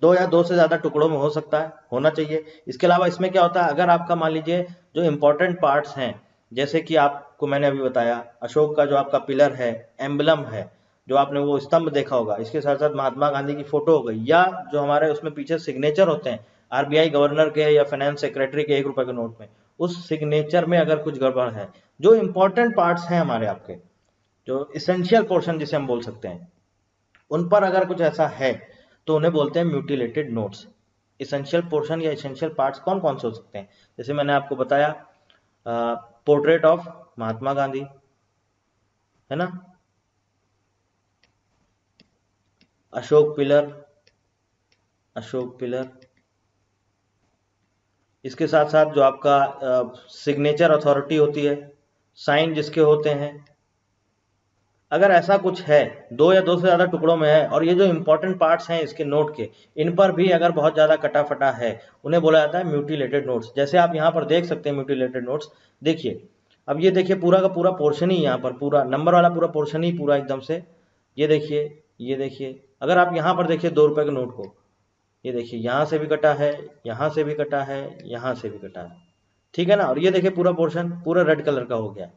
दो या दो से ज्यादा टुकड़ों में हो सकता है, होना चाहिए। इसके अलावा इसमें क्या होता है, अगर आपका मान लीजिए जो इंपॉर्टेंट पार्ट्स हैं, जैसे कि आपको मैंने अभी बताया अशोक का जो आपका पिलर है, एम्बलम है, जो आपने वो स्तंभ देखा होगा, इसके साथ साथ महात्मा गांधी की फोटो हो गई, या जो हमारे उसमें पीछे सिग्नेचर होते हैं आरबीआई गवर्नर के या फाइनेंस सेक्रेटरी के 1 रुपए के नोट में, उस सिग्नेचर में अगर कुछ गड़बड़ है, जो इंपॉर्टेंट पार्ट्स हैं हमारे आपके, जो इसेंशियल पोर्शन जिसे हम बोल सकते हैं, उन पर अगर कुछ ऐसा है तो उन्हें बोलते हैं म्यूटिलेटेड नोट्स। इसेंशियल पोर्शन या इसेंशियल पार्ट्स कौन कौन से हो सकते हैं, जैसे मैंने आपको बताया पोर्ट्रेट ऑफ महात्मा गांधी, है ना, अशोक पिलर, अशोक पिलर, इसके साथ साथ जो आपका सिग्नेचर अथॉरिटी होती है, साइन जिसके होते हैं, अगर ऐसा कुछ है, दो या दो से ज्यादा टुकड़ों में है, और ये जो इंपॉर्टेंट पार्ट्स हैं इसके नोट के, इन पर भी अगर बहुत ज्यादा कटा फटा है, उन्हें बोला जाता है म्यूटिलेटेड नोट्स। जैसे आप यहाँ पर देख सकते हैं म्यूटिलेटेड नोट्स, देखिए अब ये देखिए पूरा का पूरा पोर्शन ही यहाँ पर, पूरा नंबर वाला पूरा पोर्शन ही पूरा एकदम से, ये देखिए, ये देखिए, अगर आप यहाँ पर देखिए 2 रुपए के नोट को, ये देखिए यहाँ से भी कटा है, यहाँ से भी कटा है, यहाँ से भी कटा है, ठीक है ना, और ये देखिए पूरा पोर्शन पूरा रेड कलर का हो गया।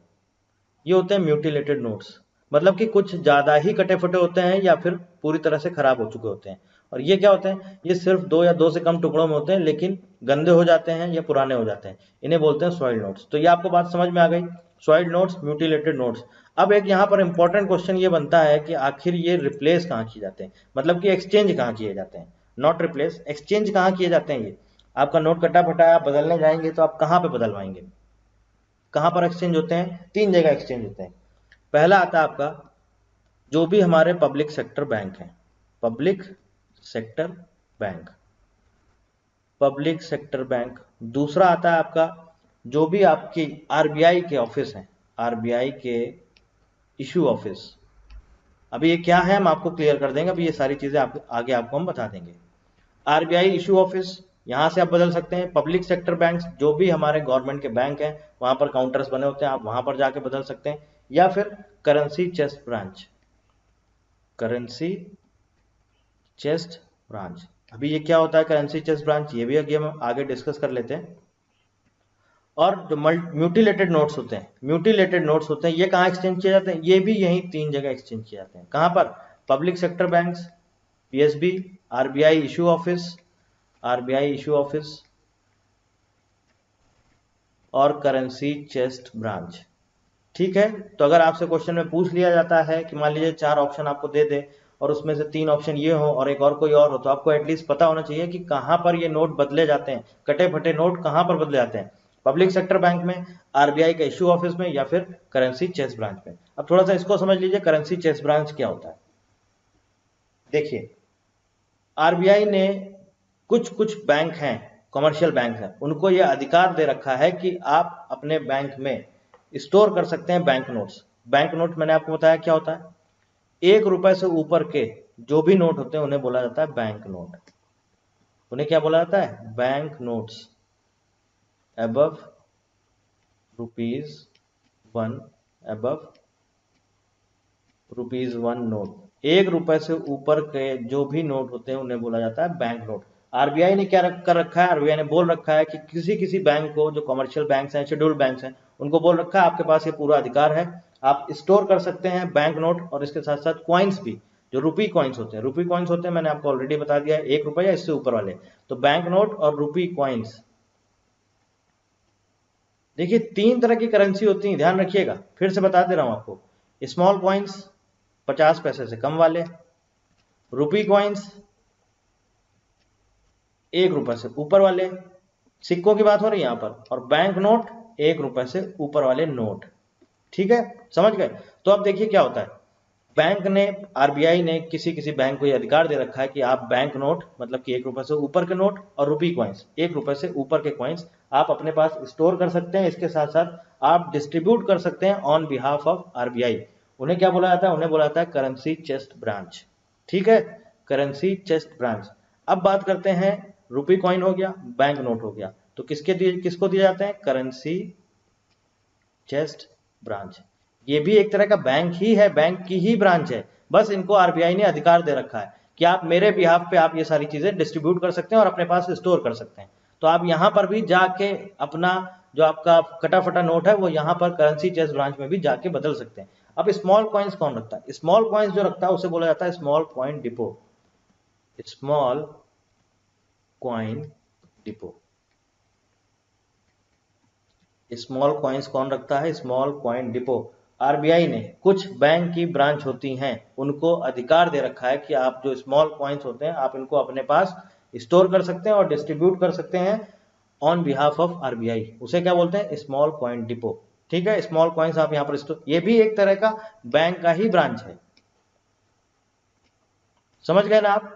ये होते हैं म्यूटिलेटेड नोट्स, मतलब कि कुछ ज्यादा ही कटे फटे होते हैं या फिर पूरी तरह से खराब हो चुके होते हैं। और ये क्या होते हैं, ये सिर्फ दो या दो से कम टुकड़ों में होते हैं, लेकिन गंदे हो जाते हैं या पुराने हो जाते हैं, इन्हें बोलते हैं सॉइल नोट्स। तो ये आपको बात समझ में आ गई, सॉइल नोट्स, म्यूटिलेटेड नोट्स। अब एक यहाँ पर इंपॉर्टेंट क्वेश्चन ये बनता है कि आखिर ये रिप्लेस कहाँ किए जाते हैं, मतलब कि एक्सचेंज कहाँ किए जाते हैं, नॉट रिप्लेस, एक्सचेंज कहाँ किए जाते हैं। ये आपका नोट कटा फटा है, आप बदलने जाएंगे तो आप कहाँ पे बदलवाएंगे, कहाँ पर एक्सचेंज होते हैं, 3 जगह एक्सचेंज होते हैं। पहला आता है आपका जो भी हमारे पब्लिक सेक्टर बैंक हैं, public sector bank, public sector bank. दूसरा आता है आपका जो भी आपकी आरबीआई के ऑफिस हैं, आरबीआई के इशू ऑफिस। अभी ये क्या है हम आपको क्लियर कर देंगे, अभी ये सारी चीजें आगे आपको हम बता देंगे। आरबीआई इशू ऑफिस, यहां से आप बदल सकते हैं। पब्लिक सेक्टर बैंक, जो भी हमारे गवर्नमेंट के बैंक हैं वहां पर काउंटर्स बने होते हैं, आप वहां पर जाके बदल सकते हैं। या फिर currency chest branch, currency chest branch. अभी ये क्या होता है करेंसी चेस्ट ब्रांच, ये भी हम आगे डिस्कस कर लेते हैं। और जो म्यूटिलेटेड नोट्स होते हैं, म्यूटिलेटेड नोट्स होते हैं, ये कहाँ एक्सचेंज किए जाते हैं, ये भी यही 3 जगह एक्सचेंज किए जाते हैं। कहाँ पर, public sector banks, PSB, RBI issue office, RBI issue office, और करेंसी चेस्ट ब्रांच। ठीक है, तो अगर आपसे क्वेश्चन में पूछ लिया जाता है कि मान लीजिए 4 ऑप्शन आपको दे दे और उसमें से 3 ऑप्शन ये हो और एक और कोई और हो, तो आपको एटलीस्ट पता होना चाहिए कि कहाँ पर ये नोट बदले जाते हैं, कटे फटे नोट कहाँ पर बदले जाते हैं, पब्लिक सेक्टर बैंक में, आरबीआई के इशू ऑफिस में, या फिर करेंसी चेस्ट ब्रांच में। अब थोड़ा सा इसको समझ लीजिए, करेंसी चेस्ट ब्रांच क्या होता है। देखिए आरबीआई ने कुछ कुछ बैंक हैं, कमर्शियल बैंक हैं, उनको यह अधिकार दे रखा है कि आप अपने बैंक में स्टोर कर सकते हैं बैंक नोट्स। बैंक नोट मैंने आपको बताया क्या होता है, 1 रुपए से ऊपर के जो भी नोट होते हैं उन्हें बोला जाता है बैंक नोट। उन्हें क्या बोला जाता है, bank notes. Above ₹1, above ₹1 note, 1 रुपए से ऊपर के जो भी नोट होते हैं उन्हें बोला जाता है बैंक नोट। आरबीआई ने क्या कर रखा है, आरबीआई ने बोल रखा है कि किसी किसी बैंक को, जो कमर्शियल बैंक्स हैं, शेड्यूल्ड बैंक्स हैं, उनको बोल रखा है आपके पास ये पूरा अधिकार है, आप स्टोर कर सकते हैं बैंक नोट, और इसके साथ साथ क्वाइंस भी, जो रुपी कॉइन्स होते हैं। रुपी कॉइन्स होते हैं, मैंने आपको ऑलरेडी बता दिया है, 1 रुपए या इससे ऊपर वाले। तो बैंक नोट और रुपी कॉइन्स, देखिए 3 तरह की करेंसी होती है, ध्यान रखिएगा, फिर से बता दे रहा हूं आपको। स्मॉल कॉइन्स 50 पैसे से कम वाले, रुपी कॉइन्स 1 रुपए से ऊपर वाले, सिक्कों की बात हो रही है यहाँ पर, और बैंक नोट 1 रुपए से ऊपर वाले नोट। ठीक है, समझ गए। तो अब देखिए क्या होता है, बैंक ने, आरबीआई ने किसी किसी बैंक को ये अधिकार दे रखा है कि आप बैंक नोट, मतलब कि 1 रुपए से ऊपर के नोट और रुपी कॉइन्स, 1 रुपए से ऊपर के कॉइन्स आप अपने पास स्टोर कर सकते हैं। इसके साथ साथ आप डिस्ट्रीब्यूट कर सकते हैं ऑन बिहाफ ऑफ आरबीआई। उन्हें क्या बोला जाता है? उन्हें बोला जाता है करेंसी चेस्ट ब्रांच। ठीक है, करेंसी चेस्ट ब्रांच। अब बात करते हैं, रुपी कॉइन हो गया, बैंक नोट हो गया, तो किसको दिए जाते हैं? Currency chest branch. ये भी एक तरह का बैंक ही है, बैंक की ही ब्रांच है, बस इनको आरबीआई ने अधिकार दे रखा है कि आप मेरे बिहाफ पे आप ये सारी चीजें डिस्ट्रीब्यूट कर सकते हैं और अपने पास स्टोर कर सकते हैं। तो आप यहां पर भी जाके अपना जो आपका कटा फटा नोट है वो यहां पर करेंसी चेस्ट ब्रांच में भी जाके बदल सकते हैं। अब स्मॉल कॉइन्स कौन रखता है? स्मॉल कॉइन्स जो रखता है उसे बोला जाता है small coin depot. Small coin depot. Small coins कौन रखता है? Small coin depot. आरबीआई ने कुछ बैंक की ब्रांच होती हैं उनको अधिकार दे रखा है कि आप जो स्मॉल कॉइन्स होते हैं आप इनको अपने पास स्टोर कर सकते हैं और डिस्ट्रीब्यूट कर सकते हैं ऑन बिहाफ ऑफ आरबीआई। उसे क्या बोलते हैं? Small coin depot. ठीक है, स्मॉल कॉइन्स आप यहां पर स्टोर, ये भी एक तरह का बैंक का ही ब्रांच है। समझ गए ना आप?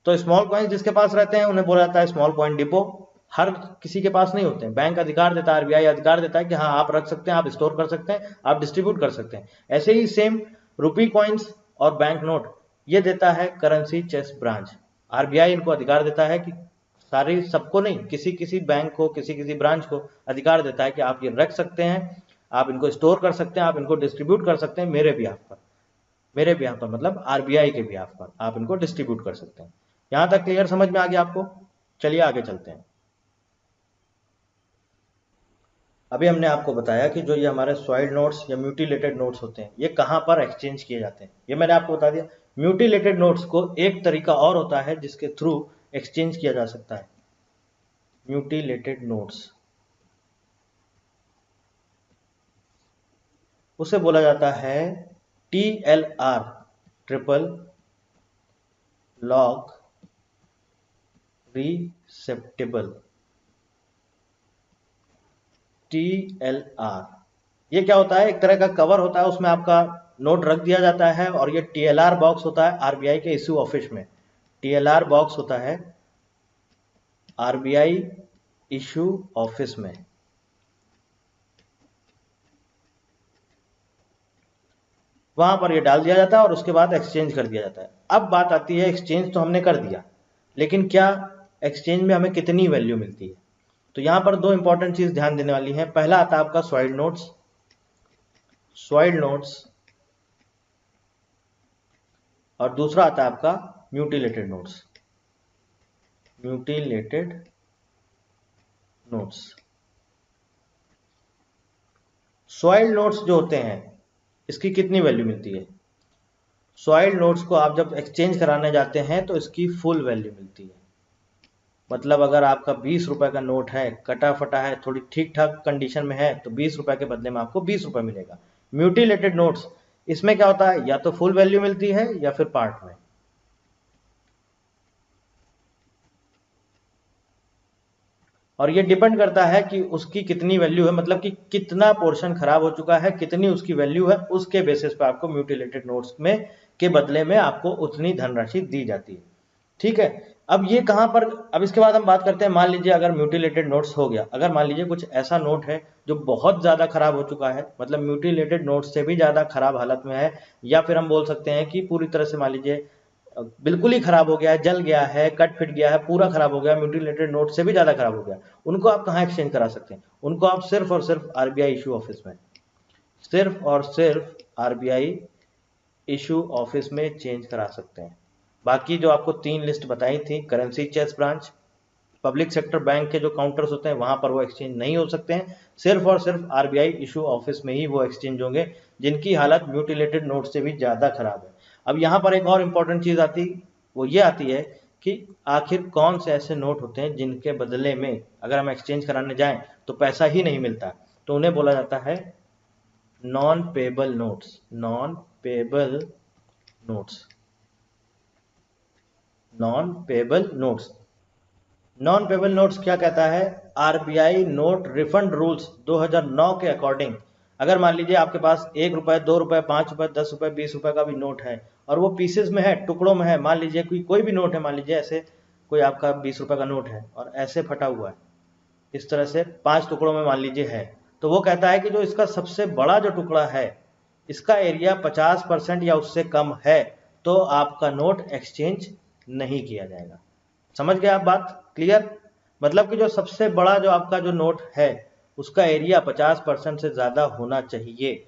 तो स्मॉल कॉइन्स जिसके पास रहते हैं उन्हें बोला जाता है स्मॉल कॉइन डिपो। हर किसी के पास नहीं होते हैं, बैंक अधिकार देता है, आरबीआई अधिकार देता है कि हाँ आप रख सकते हैं, आप स्टोर कर सकते हैं, आप डिस्ट्रीब्यूट कर सकते हैं। ऐसे ही सेम रुपी कॉइन्स और बैंक नोट ये देता है करेंसी चेस्ट ब्रांच। आरबीआई इनको अधिकार देता है कि सारी, सबको नहीं, किसी किसी बैंक को, किसी किसी ब्रांच को अधिकार देता है कि आप ये रख सकते हैं, आप इनको स्टोर कर सकते हैं, आप इनको डिस्ट्रीब्यूट कर सकते हैं मेरे बिहाफ पर। मेरे बिहाफ पर मतलब आरबीआई के बिहाफ पर आप इनको डिस्ट्रीब्यूट कर सकते हैं। यहां तक क्लियर, समझ में आ गया आपको? चलिए आगे चलते हैं। अभी हमने आपको बताया कि जो ये हमारे सॉइल्ड नोट्स या म्यूटिलेटेड नोट्स होते हैं ये कहाँ पर एक्सचेंज किए जाते हैं, ये मैंने आपको बता दिया। म्यूटिलेटेड नोट्स को एक तरीका और होता है जिसके थ्रू एक्सचेंज किया जा सकता है। म्यूटिलेटेड नोट्स, उसे बोला जाता है TLR, ट्रिपल लॉक रिसेप्टेबल। TLR ये क्या होता है? एक तरह का कवर होता है, उसमें आपका नोट रख दिया जाता है और ये TLR बॉक्स होता है आरबीआई के इश्यू ऑफिस में। TLR बॉक्स होता है आरबीआई इश्यू ऑफिस में। वहां पर ये डाल दिया जाता है और उसके बाद एक्सचेंज कर दिया जाता है। अब बात आती है, एक्सचेंज तो हमने कर दिया, लेकिन क्या एक्सचेंज में हमें कितनी वैल्यू मिलती है? तो यहां पर दो इंपॉर्टेंट चीज ध्यान देने वाली है। पहला आता है आपका सॉइल्ड नोट्स, सॉइल्ड नोट्स, और दूसरा आता है आपका mutilated notes, mutilated notes. Soiled notes जो होते हैं इसकी कितनी वैल्यू मिलती है? सॉइल्ड नोट्स को आप जब एक्सचेंज कराने जाते हैं तो इसकी फुल वैल्यू मिलती है। मतलब अगर आपका 20 रुपए का नोट है, कटा फटा है, थोड़ी ठीक ठाक कंडीशन में है, तो 20 रुपए के बदले में आपको 20 रुपए मिलेगा। म्यूटिलेटेड नोट्स, इसमें क्या होता है? या तो फुल वैल्यू मिलती है या फिर पार्ट में। और ये डिपेंड करता है कि उसकी कितनी वैल्यू है, मतलब कि कितना पोर्शन खराब हो चुका है, कितनी उसकी वैल्यू है, उसके बेसिस पे आपको म्यूटिलेटेड नोट्स में के बदले में आपको उतनी धनराशि दी जाती है। ठीक है, अब ये कहां पर, अब इसके बाद हम बात करते हैं, मान लीजिए अगर म्यूटिलेटेड नोट्स हो गया, अगर मान लीजिए कुछ ऐसा नोट है जो बहुत ज्यादा खराब हो चुका है, मतलब म्यूटिलेटेड नोट्स से भी ज्यादा खराब हालत में है, या फिर हम बोल सकते हैं कि पूरी तरह से मान लीजिए बिल्कुल ही खराब हो गया है, जल गया है, कट फिट गया है, पूरा खराब हो गया, म्यूटिलेटेड नोट से भी ज्यादा खराब हो गया, उनको आप कहाँ एक्सचेंज करा सकते हैं? उनको आप सिर्फ और सिर्फ आरबीआई इशू ऑफिस में, सिर्फ और सिर्फ आरबीआई इशू ऑफिस में चेंज करा सकते हैं। बाकी जो आपको 3 लिस्ट बताई थी, currency chest branch, public sector bank के जो काउंटर्स होते हैं वहां पर वो एक्सचेंज नहीं हो सकते हैं। सिर्फ और सिर्फ आरबीआई इशू ऑफिस में ही वो एक्सचेंज होंगे जिनकी हालत म्यूटिलेटेड नोट से भी ज्यादा खराब है। अब यहाँ पर एक और इम्पोर्टेंट चीज आती, वो ये आती है कि आखिर कौन से ऐसे नोट होते हैं जिनके बदले में अगर हम एक्सचेंज कराने जाएं तो पैसा ही नहीं मिलता, तो उन्हें बोला जाता है non payable notes. Non payable notes, non payable notes. Non payable notes क्या कहता है? आरबीआई नोट रिफंड रूल्स 2009 के अकॉर्डिंग अगर मान लीजिए आपके पास 1 रुपये, 2 रुपये, 5 रुपये, 10 रुपये, 20 रुपये का भी नोट है और वो पीसेस में है, टुकड़ों में है, मान लीजिए कोई भी नोट है, मान लीजिए ऐसे कोई आपका 20 रुपये का नोट है और ऐसे फटा हुआ है, इस तरह से 5 टुकड़ों में मान लीजिए है, तो वो कहता है कि जो इसका सबसे बड़ा जो टुकड़ा है, इसका एरिया 50% या उससे कम है, तो आपका नोट एक्सचेंज नहीं किया जाएगा। समझ गए आप बात? क्लियर? मतलब कि जो सबसे बड़ा जो आपका जो नोट है उसका एरिया 50% से ज्यादा होना चाहिए,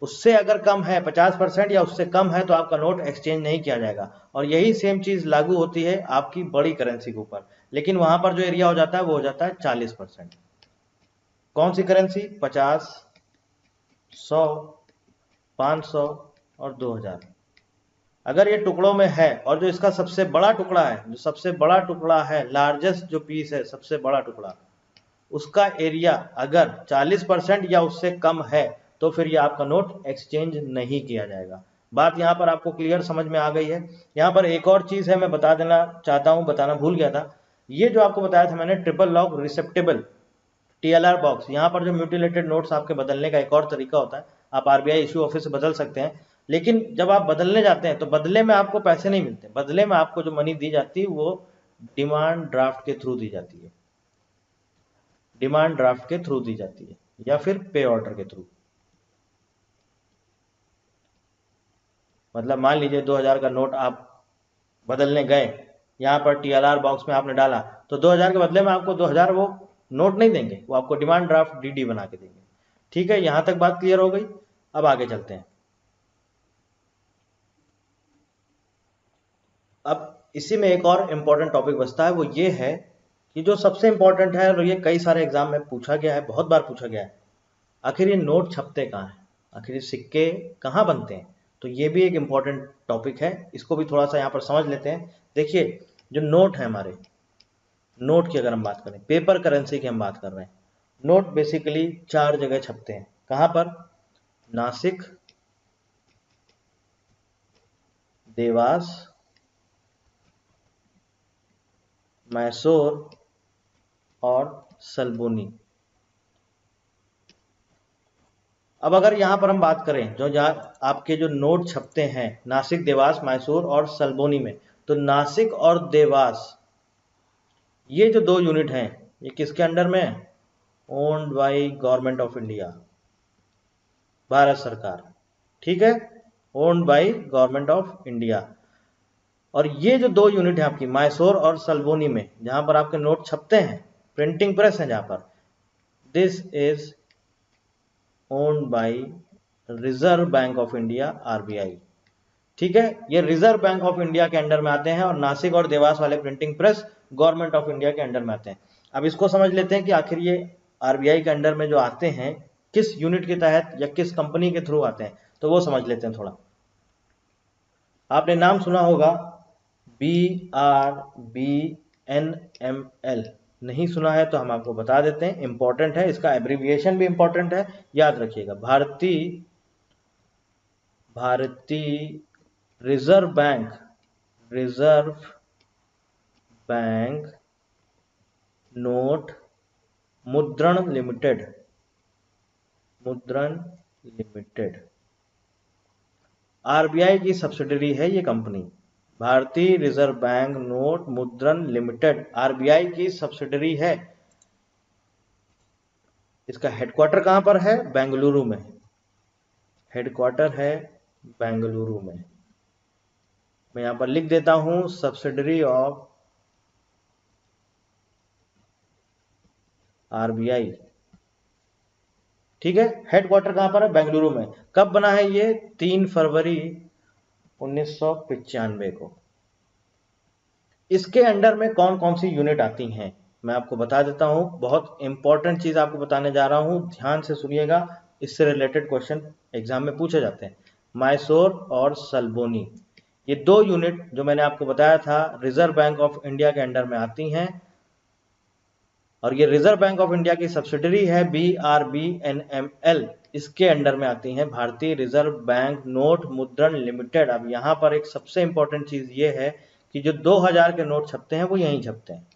उससे अगर कम है 50% या उससे कम है तो आपका नोट एक्सचेंज नहीं किया जाएगा। और यही सेम चीज लागू होती है आपकी बड़ी करेंसी के ऊपर, लेकिन वहां पर जो एरिया हो जाता है वो हो जाता है 40%। कौन सी करेंसी? 50, 100, 500 और 2000। अगर ये टुकड़ों में है और जो इसका सबसे बड़ा टुकड़ा है, जो सबसे बड़ा टुकड़ा है, लार्जेस्ट जो पीस है, सबसे बड़ा टुकड़ा, उसका एरिया अगर 40% या उससे कम है तो फिर ये आपका नोट एक्सचेंज नहीं किया जाएगा। बात यहाँ पर आपको क्लियर समझ में आ गई है? यहाँ पर एक और चीज है, मैं बता देना चाहता हूँ, बताना भूल गया था। ये जो आपको बताया था मैंने, ट्रिपल लॉक रिसेप्टेबल TLR बॉक्स, यहाँ पर जो म्यूटिलेटेड नोट्स आपके बदलने का एक और तरीका होता है, आप RBI इश्यू ऑफिस से बदल सकते हैं, लेकिन जब आप बदलने जाते हैं तो बदले में आपको पैसे नहीं मिलते, बदले में आपको जो मनी दी जाती है वो डिमांड ड्राफ्ट के थ्रू दी जाती है, डिमांड ड्राफ्ट के थ्रू दी जाती है या फिर पे ऑर्डर के थ्रू। मतलब मान लीजिए 2000 का नोट आप बदलने गए, यहाँ पर TLR बॉक्स में आपने डाला, तो 2000 के बदले में आपको 2000 वो नोट नहीं देंगे, वो आपको डिमांड ड्राफ्ट DD बना के देंगे। ठीक है, यहां तक बात क्लियर हो गई? अब आगे चलते हैं। अब इसी में एक और इम्पोर्टेंट टॉपिक बचता है, वो ये है कि जो सबसे इंपॉर्टेंट है और ये कई सारे एग्जाम में पूछा गया है, बहुत बार पूछा गया है, आखिर ये नोट छपते कहाँ हैं, आखिर ये सिक्के कहाँ बनते हैं? तो ये भी एक इम्पॉर्टेंट टॉपिक है, इसको भी थोड़ा सा यहाँ पर समझ लेते हैं। देखिए, जो नोट है हमारे, नोट की अगर हम बात करें, पेपर करेंसी की हम बात कर रहे हैं, नोट बेसिकली 4 जगह छपते हैं। कहाँ पर? नासिक, देवास, मैसूर और सल्बोनी। अब अगर यहां पर हम बात करें, जो आपके जो नोट छपते हैं नासिक, देवास, मैसूर और सल्बोनी में, तो नासिक और देवास ये जो 2 यूनिट हैं, ये किसके अंडर में है? Owned by government of India, Bharat सरकार। ठीक है, owned by government of India. और ये जो 2 यूनिट है आपकी मैसूर और सल्बोनी में, जहां पर आपके नोट छपते हैं, प्रिंटिंग प्रेस है जहां पर, this is owned by reserve bank of India, RBI। ठीक है, ये रिजर्व बैंक ऑफ इंडिया के अंडर में आते हैं और नासिक और देवास वाले printing press government of India के अंडर में आते हैं। अब इसको समझ लेते हैं कि आखिर ये RBI के अंडर में जो आते हैं किस यूनिट के तहत या किस कंपनी के थ्रू आते हैं, तो वो समझ लेते हैं थोड़ा। आपने नाम सुना होगा BRBNML, नहीं सुना है तो हम आपको बता देते हैं, इंपॉर्टेंट है, इसका एब्रीविएशन भी इंपॉर्टेंट है, याद रखिएगा। भारतीय रिजर्व बैंक नोट मुद्रण लिमिटेड, RBI की सब्सिडरी है ये कंपनी। भारतीय रिजर्व बैंक नोट मुद्रण लिमिटेड RBI की सब्सिडरी है। इसका हेडक्वार्टर कहां पर है? बेंगलुरु में, हेडक्वार्टर है बेंगलुरु में। मैं यहां पर लिख देता हूं, सब्सिडरी ऑफ RBI। ठीक है, हेडक्वार्टर कहां पर है? बेंगलुरु में। कब बना है ये? 3 फरवरी 1995 को। इसके अंडर में कौन कौन सी यूनिट आती हैं मैं आपको बता देता हूं, बहुत इंपॉर्टेंट चीज आपको बताने जा रहा हूं, ध्यान से सुनिएगा, इससे रिलेटेड क्वेश्चन एग्जाम में पूछे जाते हैं। मैसूर और सल्बोनी, ये 2 यूनिट जो मैंने आपको बताया था रिजर्व बैंक ऑफ इंडिया के अंडर में आती हैं, और ये रिजर्व बैंक ऑफ इंडिया की सब्सिडरी है BRBNML, इसके अंडर में आती हैं, भारतीय रिजर्व बैंक नोट मुद्रण लिमिटेड। अब यहाँ पर एक सबसे इंपॉर्टेंट चीज ये है कि जो 2000 के नोट छपते हैं वो यहीं छपते हैं।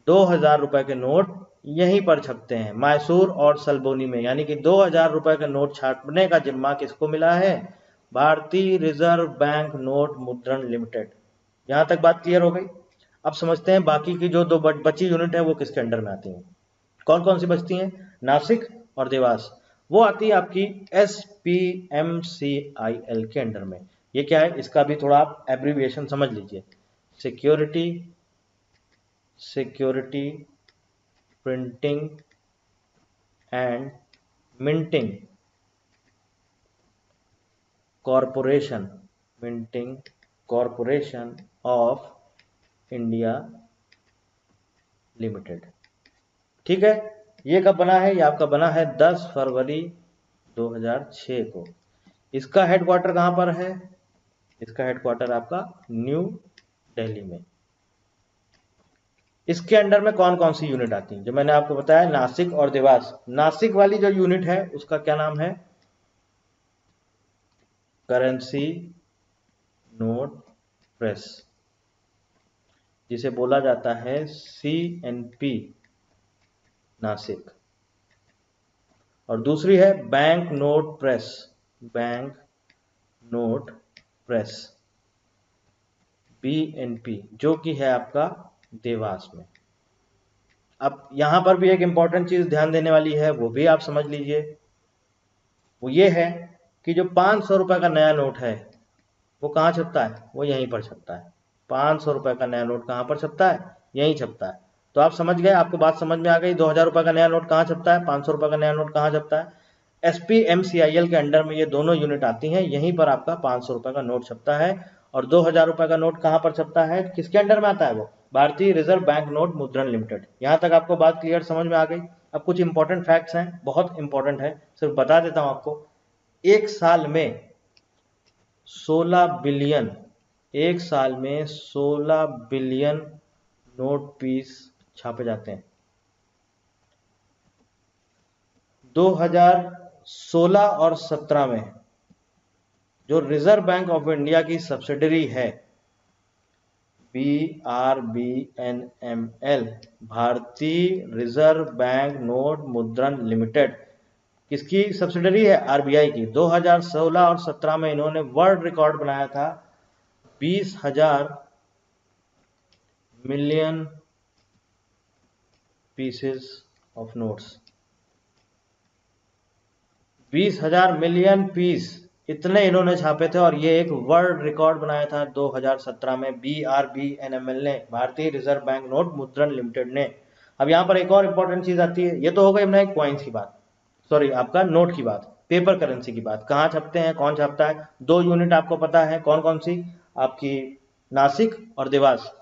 2000 रुपए के नोट यहीं पर छपते हैं, मैसूर और सल्बोनी में। यानी कि 2000 रुपए का नोट छापने का जिम्मा किसको मिला है? भारतीय रिजर्व बैंक नोट मुद्रण लिमिटेड। यहां तक बात क्लियर हो गई। अब समझते हैं बाकी की जो दो बची यूनिट है वो किसके अंडर में आती हैं। कौन कौन सी बचती हैं? नासिक और देवास। वो आती है आपकी SPMCIL के अंडर में। ये क्या है, इसका भी थोड़ा आप एब्रीविएशन समझ लीजिए। Security printing and minting corporation of India limited. ठीक है, ये कब बना है? ये आपका बना है 10 फरवरी 2006 को। इसका हेडक्वार्टर कहां पर है? इसका हेडक्वार्टर आपका न्यू दिल्ली में। इसके अंडर में कौन कौन सी यूनिट आती है? जो मैंने आपको बताया, नासिक और देवास। नासिक वाली जो यूनिट है उसका क्या नाम है? करेंसी नोट प्रेस, जिसे बोला जाता है CNP नासिक। और दूसरी है बैंक नोट प्रेस BNP, जो कि है आपका देवास में। अब यहां पर भी एक इंपॉर्टेंट चीज ध्यान देने वाली है, वो भी आप समझ लीजिए। वो ये है कि जो 500 रुपए का नया नोट है वो कहाँ छपता है? वो यहीं पर छपता है। 500 रुपए का नया नोट कहाँ पर छपता है? यहीं छपता है। तो आप समझ गए, आपको बात समझ में आ गई। 2000 रुपए का नया नोट कहाँ छपता है, 500 रुपए का नया नोट कहाँ छपता है? SPMCIL के अंडर में ये दोनों यूनिट आती हैं। यहीं पर आपका 500 रुपए का नोट छपता है। और 2000 रुपए का नोट कहाँ पर छपता है? किसके अंडर में आता है वो? भारतीय रिजर्व बैंक नोट मुद्रण लिमिटेड। यहां तक आपको बात क्लियर समझ में आ गई। अब कुछ इंपॉर्टेंट फैक्ट्स हैं, बहुत इंपॉर्टेंट है, सिर्फ बता देता हूं आपको। एक साल में 16 बिलियन नोट पीस छापे जाते हैं। 2016 और 17 में जो रिजर्व बैंक ऑफ इंडिया की सब्सिडरी है BRBNML, भारतीय रिजर्व बैंक नोट मुद्रण लिमिटेड, किसकी सब्सिडरी है? RBI की। 2016 और 17 में इन्होंने वर्ल्ड रिकॉर्ड बनाया था 20,000 million pieces of notes. 20,000 million piece, इतने इन्होंने छापे थे। और ये एक वर्ल्ड रिकॉर्ड बनाया था 2017 में BRBNML ने, भारतीय रिजर्व बैंक नोट मुद्रण लिमिटेड ने। अब यहाँ पर एक और इंपॉर्टेंट चीज आती है। ये तो हो गई हमने कॉइन्स की बात, सॉरी आपका नोट की बात, पेपर करेंसी की बात। कहाँ छपते हैं, कौन छापता है? दो यूनिट आपको पता है कौन कौन सी, आपकी नासिक और देवास।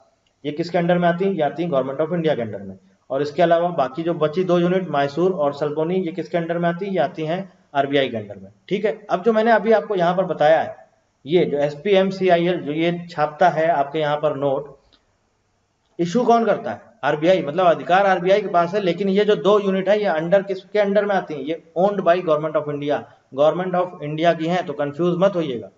ये किसके अंडर में आती है? ये आती है गवर्नमेंट ऑफ इंडिया के अंडर में। और इसके अलावा बाकी जो बची दो यूनिट, मैसूर और सल्बोनी, ये किसके अंडर में आती है? ये आती हैं RBI के अंडर में। ठीक है, अब जो मैंने अभी आपको यहाँ पर बताया है, ये जो SPMCIL जो ये छापता है आपके यहाँ पर नोट, इशू कौन करता है? RBI, मतलब अधिकार RBI के पास है। लेकिन ये जो दो यूनिट है ये अंडर किसके अंडर में आती हैं? ये owned by government of India, government of India की हैं, तो कंफ्यूज मत होइएगा।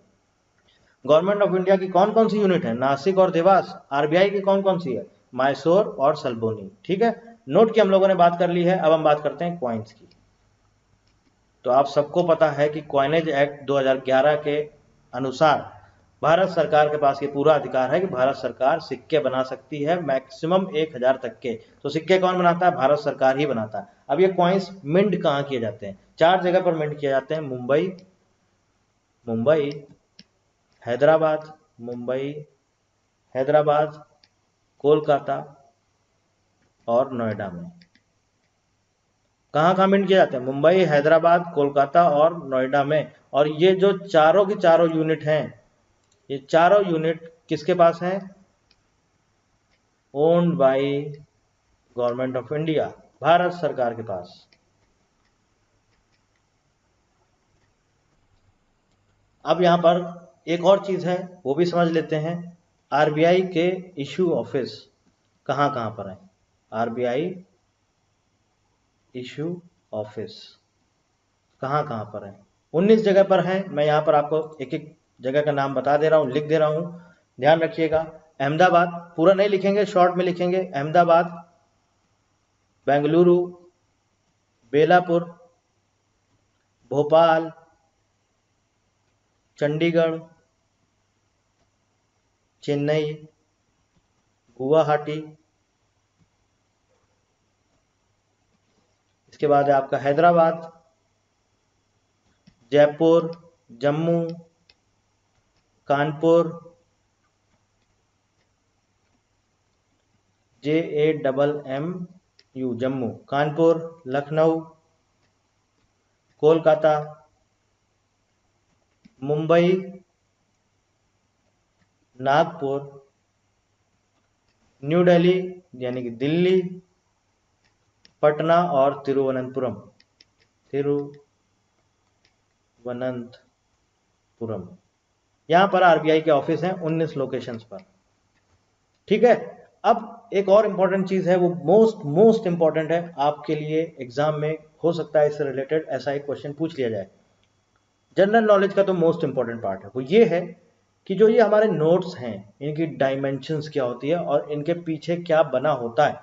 गवर्नमेंट ऑफ इंडिया की कौन कौन सी यूनिट है? नासिक और देवास। RBI की कौन कौन सी है? मैसूर और सल्बोनी। ठीक है, नोट की हम लोगों ने बात कर ली है। अब हम बात करते हैं क्वाइंस की। तो आप सबको पता है कि क्वाइनेज एक्ट 2011 के अनुसार भारत सरकार के पास ये पूरा अधिकार है कि भारत सरकार सिक्के बना सकती है मैक्सिमम 1000 तक के। तो सिक्के कौन बनाता है? भारत सरकार ही बनाता है। अब ये कॉइन्स मिंट कहाँ किए जाते हैं? 4 जगह पर मिंट किए जाते हैं। मुंबई, हैदराबाद, कोलकाता और नोएडा में। कहाँ कहाँ मिंट किए जाते हैं? मुंबई, हैदराबाद, कोलकाता और नोएडा में। और ये जो चारों की चारों यूनिट हैं, ये चारों यूनिट किसके पास हैं? Owned by government of India, Bharat सरकार के पास। अब यहां पर एक और चीज है, वो भी समझ लेते हैं। RBI के इशू ऑफिस कहां कहां पर है? RBI इशू ऑफिस कहां कहां पर है? 19 जगह पर है। मैं यहां पर आपको एक एक जगह का नाम बता दे रहा हूं, लिख दे रहा हूं, ध्यान रखिएगा। अहमदाबाद, पूरा नहीं लिखेंगे, शॉर्ट में लिखेंगे। अहमदाबाद, बेंगलुरु, बेलापुर, भोपाल, चंडीगढ़, चेन्नई, गुवाहाटी, इसके बाद है आपका हैदराबाद, जयपुर, जम्मू, कानपुर, JAMMU जम्मू, कानपुर, लखनऊ, कोलकाता, मुंबई, नागपुर, न्यू दिल्ली यानी कि दिल्ली, पटना और तिरुवनंतपुरम। यहाँ पर RBI के ऑफिस हैं 19 लोकेशंस पर। ठीक है, अब एक और इंपॉर्टेंट चीज है, वो मोस्ट इंपॉर्टेंट है आपके लिए, एग्जाम में हो सकता है इससे रिलेटेड ऐसा एक क्वेश्चन पूछ लिया जाए। जनरल नॉलेज का तो मोस्ट इंपॉर्टेंट पार्ट है, वो ये है कि जो ये हमारे नोट्स हैं इनकी डायमेंशंस क्या होती है और इनके पीछे क्या बना होता है,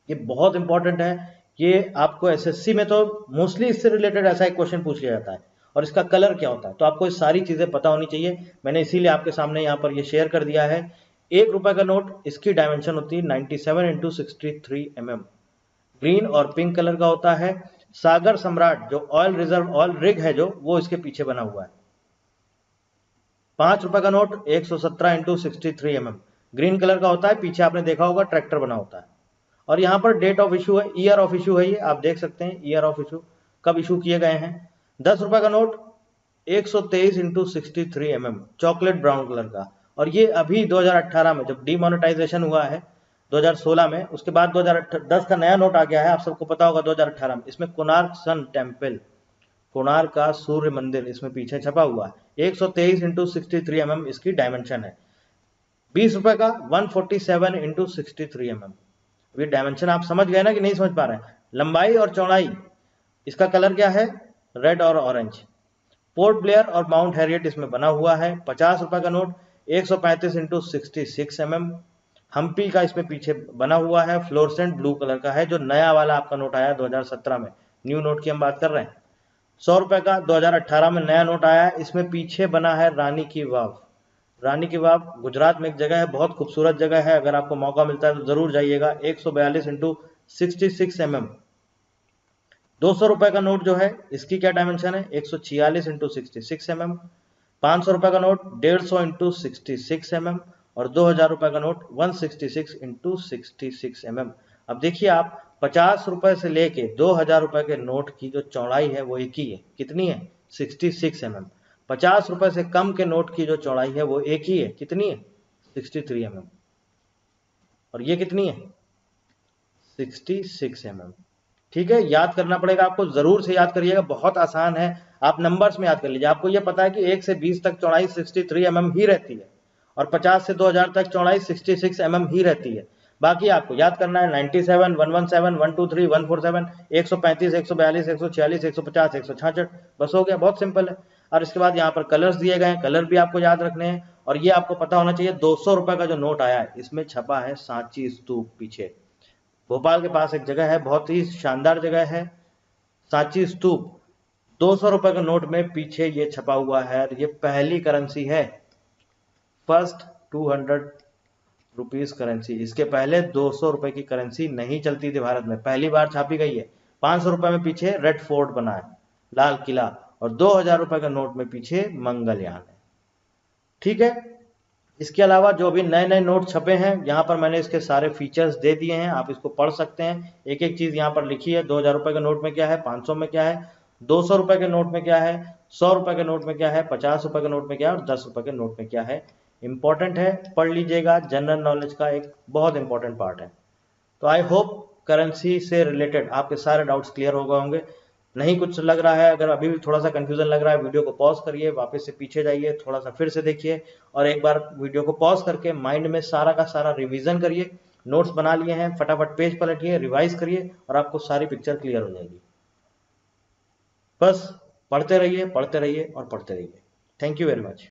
ये बहुत इंपॉर्टेंट है। ये आपको SSC में तो मोस्टली इससे रिलेटेड ऐसा एक क्वेश्चन पूछ लिया जाता है, और इसका कलर क्या होता है, तो आपको ये सारी चीजें पता होनी चाहिए। मैंने इसीलिए आपके सामने यहाँ पर ये शेयर कर दिया है। 1 रुपए का नोट, इसकी डायमेंशन होती है 97 × 63 mm, ग्रीन और पिंक कलर का होता है। सागर सम्राट जो ऑयल रिजर्व ऑयल रिग है जो, वो इसके पीछे बना हुआ है। 5 रुपए का नोट 117 × 63 mm, ग्रीन कलर का होता है, पीछे आपने देखा होगा ट्रैक्टर बना होता है। और यहाँ पर डेट ऑफ इशू है, ईयर ऑफ इशू है, ये आप देख सकते हैं ईयर ऑफ इशू, कब इशू किए गए हैं। 10 रुपए का note 123 × 63 mm, chocolate brown colour का, और ये अभी 2018 में जब डीमोनेटाइजेशन हुआ है 2016 में, उसके बाद 2010 का नया नोट आ गया है, आप सबको पता होगा 2018 में। इसमें कोणार्क सन टेम्पल, कोणार्क का सूर्य मंदिर इसमें पीछे छपा हुआ है। 123 × 63 mm इसकी डायमेंशन है। 20 रुपए का 147 × 63 mm, ये डायमेंशन आप समझ गए ना कि नहीं समझ पा रहे हैं। लंबाई और चौड़ाई, इसका कलर क्या है, रेड और ऑरेंज। पोर्ट ब्लेयर और माउंट हैरियट इसमें बना हुआ है। 50 रुपए का नोट 135 × 66 mm, हम्पी का इसमें पीछे बना हुआ है, फ्लोरेसेंट ब्लू कलर का है, जो नया वाला आपका नोट आया 2017 में, न्यू नोट की हम बात कर रहे हैं। 100 रुपए का 2018 में नया नोट आया है, इसमें पीछे बना है रानी की वाव। रानी की वाव गुजरात में एक जगह है, बहुत खूबसूरत जगह है, अगर आपको मौका मिलता है तो जरूर जाइएगा। 142 × 66 mm। 200 रुपए का नोट जो है इसकी क्या डायमेंशन है, 146 × 66 mm। 500 रुपए का नोट 150 × 66 mm, और 2000 रुपए का नोट 166 × 66 mm। अब देखिए आप, 50 रुपए से लेके 2000 रुपए के नोट की जो चौड़ाई है वो एक ही है, कितनी है, 66 mm। 50 रुपए से कम के नोट की जो चौड़ाई है वो एक ही है, कितनी है, 63 mm। और ये कितनी है, 66 mm। ठीक है, याद करना पड़ेगा आपको, जरूर से याद करिएगा, बहुत आसान है, आप नंबर्स में याद कर लीजिए। आपको ये पता है कि 1 से 20 तक चौड़ाई 63 mm ही रहती है, और 50 से 2000 तक चौड़ाई 66 mm ही रहती है। बाकी आपको याद करना है 97, 117, 123, 147, 135, 142, 146, 150, 166, बस हो गया, बहुत सिंपल है। और इसके बाद यहाँ पर कलर्स दिए गए हैं, कलर भी आपको याद रखने हैं। और ये आपको पता होना चाहिए, 200 रुपए का जो नोट आया है इसमें छपा है सांची स्तूप पीछे। भोपाल के पास एक जगह है, बहुत ही शानदार जगह है, सांची स्तूप। 200 रुपए के नोट में पीछे ये छपा हुआ है, ये पहली करेंसी है, फर्स्ट 200 रुपीज करेंसी। इसके पहले 200 रुपए की करेंसी नहीं चलती थी भारत में, पहली बार छापी गई है। 500 रुपए में पीछे रेड फोर्ट बना है, लाल किला, और 2000 रुपए के नोट में पीछे मंगलयान है। ठीक है, इसके अलावा जो भी नए नए नोट छपे हैं, यहाँ पर मैंने इसके सारे फीचर्स दे दिए हैं, आप इसको पढ़ सकते हैं। एक एक चीज यहाँ पर लिखी है, 2000 रुपए के नोट में क्या है, 500 में क्या है, 200 रुपए के नोट में क्या है, 100 रुपए के नोट में क्या है, 50 रुपए के नोट में क्या है, और 10 रुपए के नोट में क्या है। इंपॉर्टेंट है, पढ़ लीजिएगा, जनरल नॉलेज का एक बहुत इंपॉर्टेंट पार्ट है। तो आई होप करेंसी से रिलेटेड आपके सारे डाउट्स क्लियर हो गए होंगे। नहीं कुछ लग रहा है, अगर अभी भी थोड़ा सा कंफ्यूजन लग रहा है, वीडियो को पॉज करिए, वापस से पीछे जाइए, थोड़ा सा फिर से देखिए, और एक बार वीडियो को पॉज करके माइंड में सारा का सारा रिवीजन करिए। नोट्स बना लिए हैं, फटाफट पेज पलटिए, रिवाइज करिए, और आपको सारी पिक्चर क्लियर हो जाएगी। बस पढ़ते रहिए, पढ़ते रहिए और पढ़ते रहिए। Thank you very much.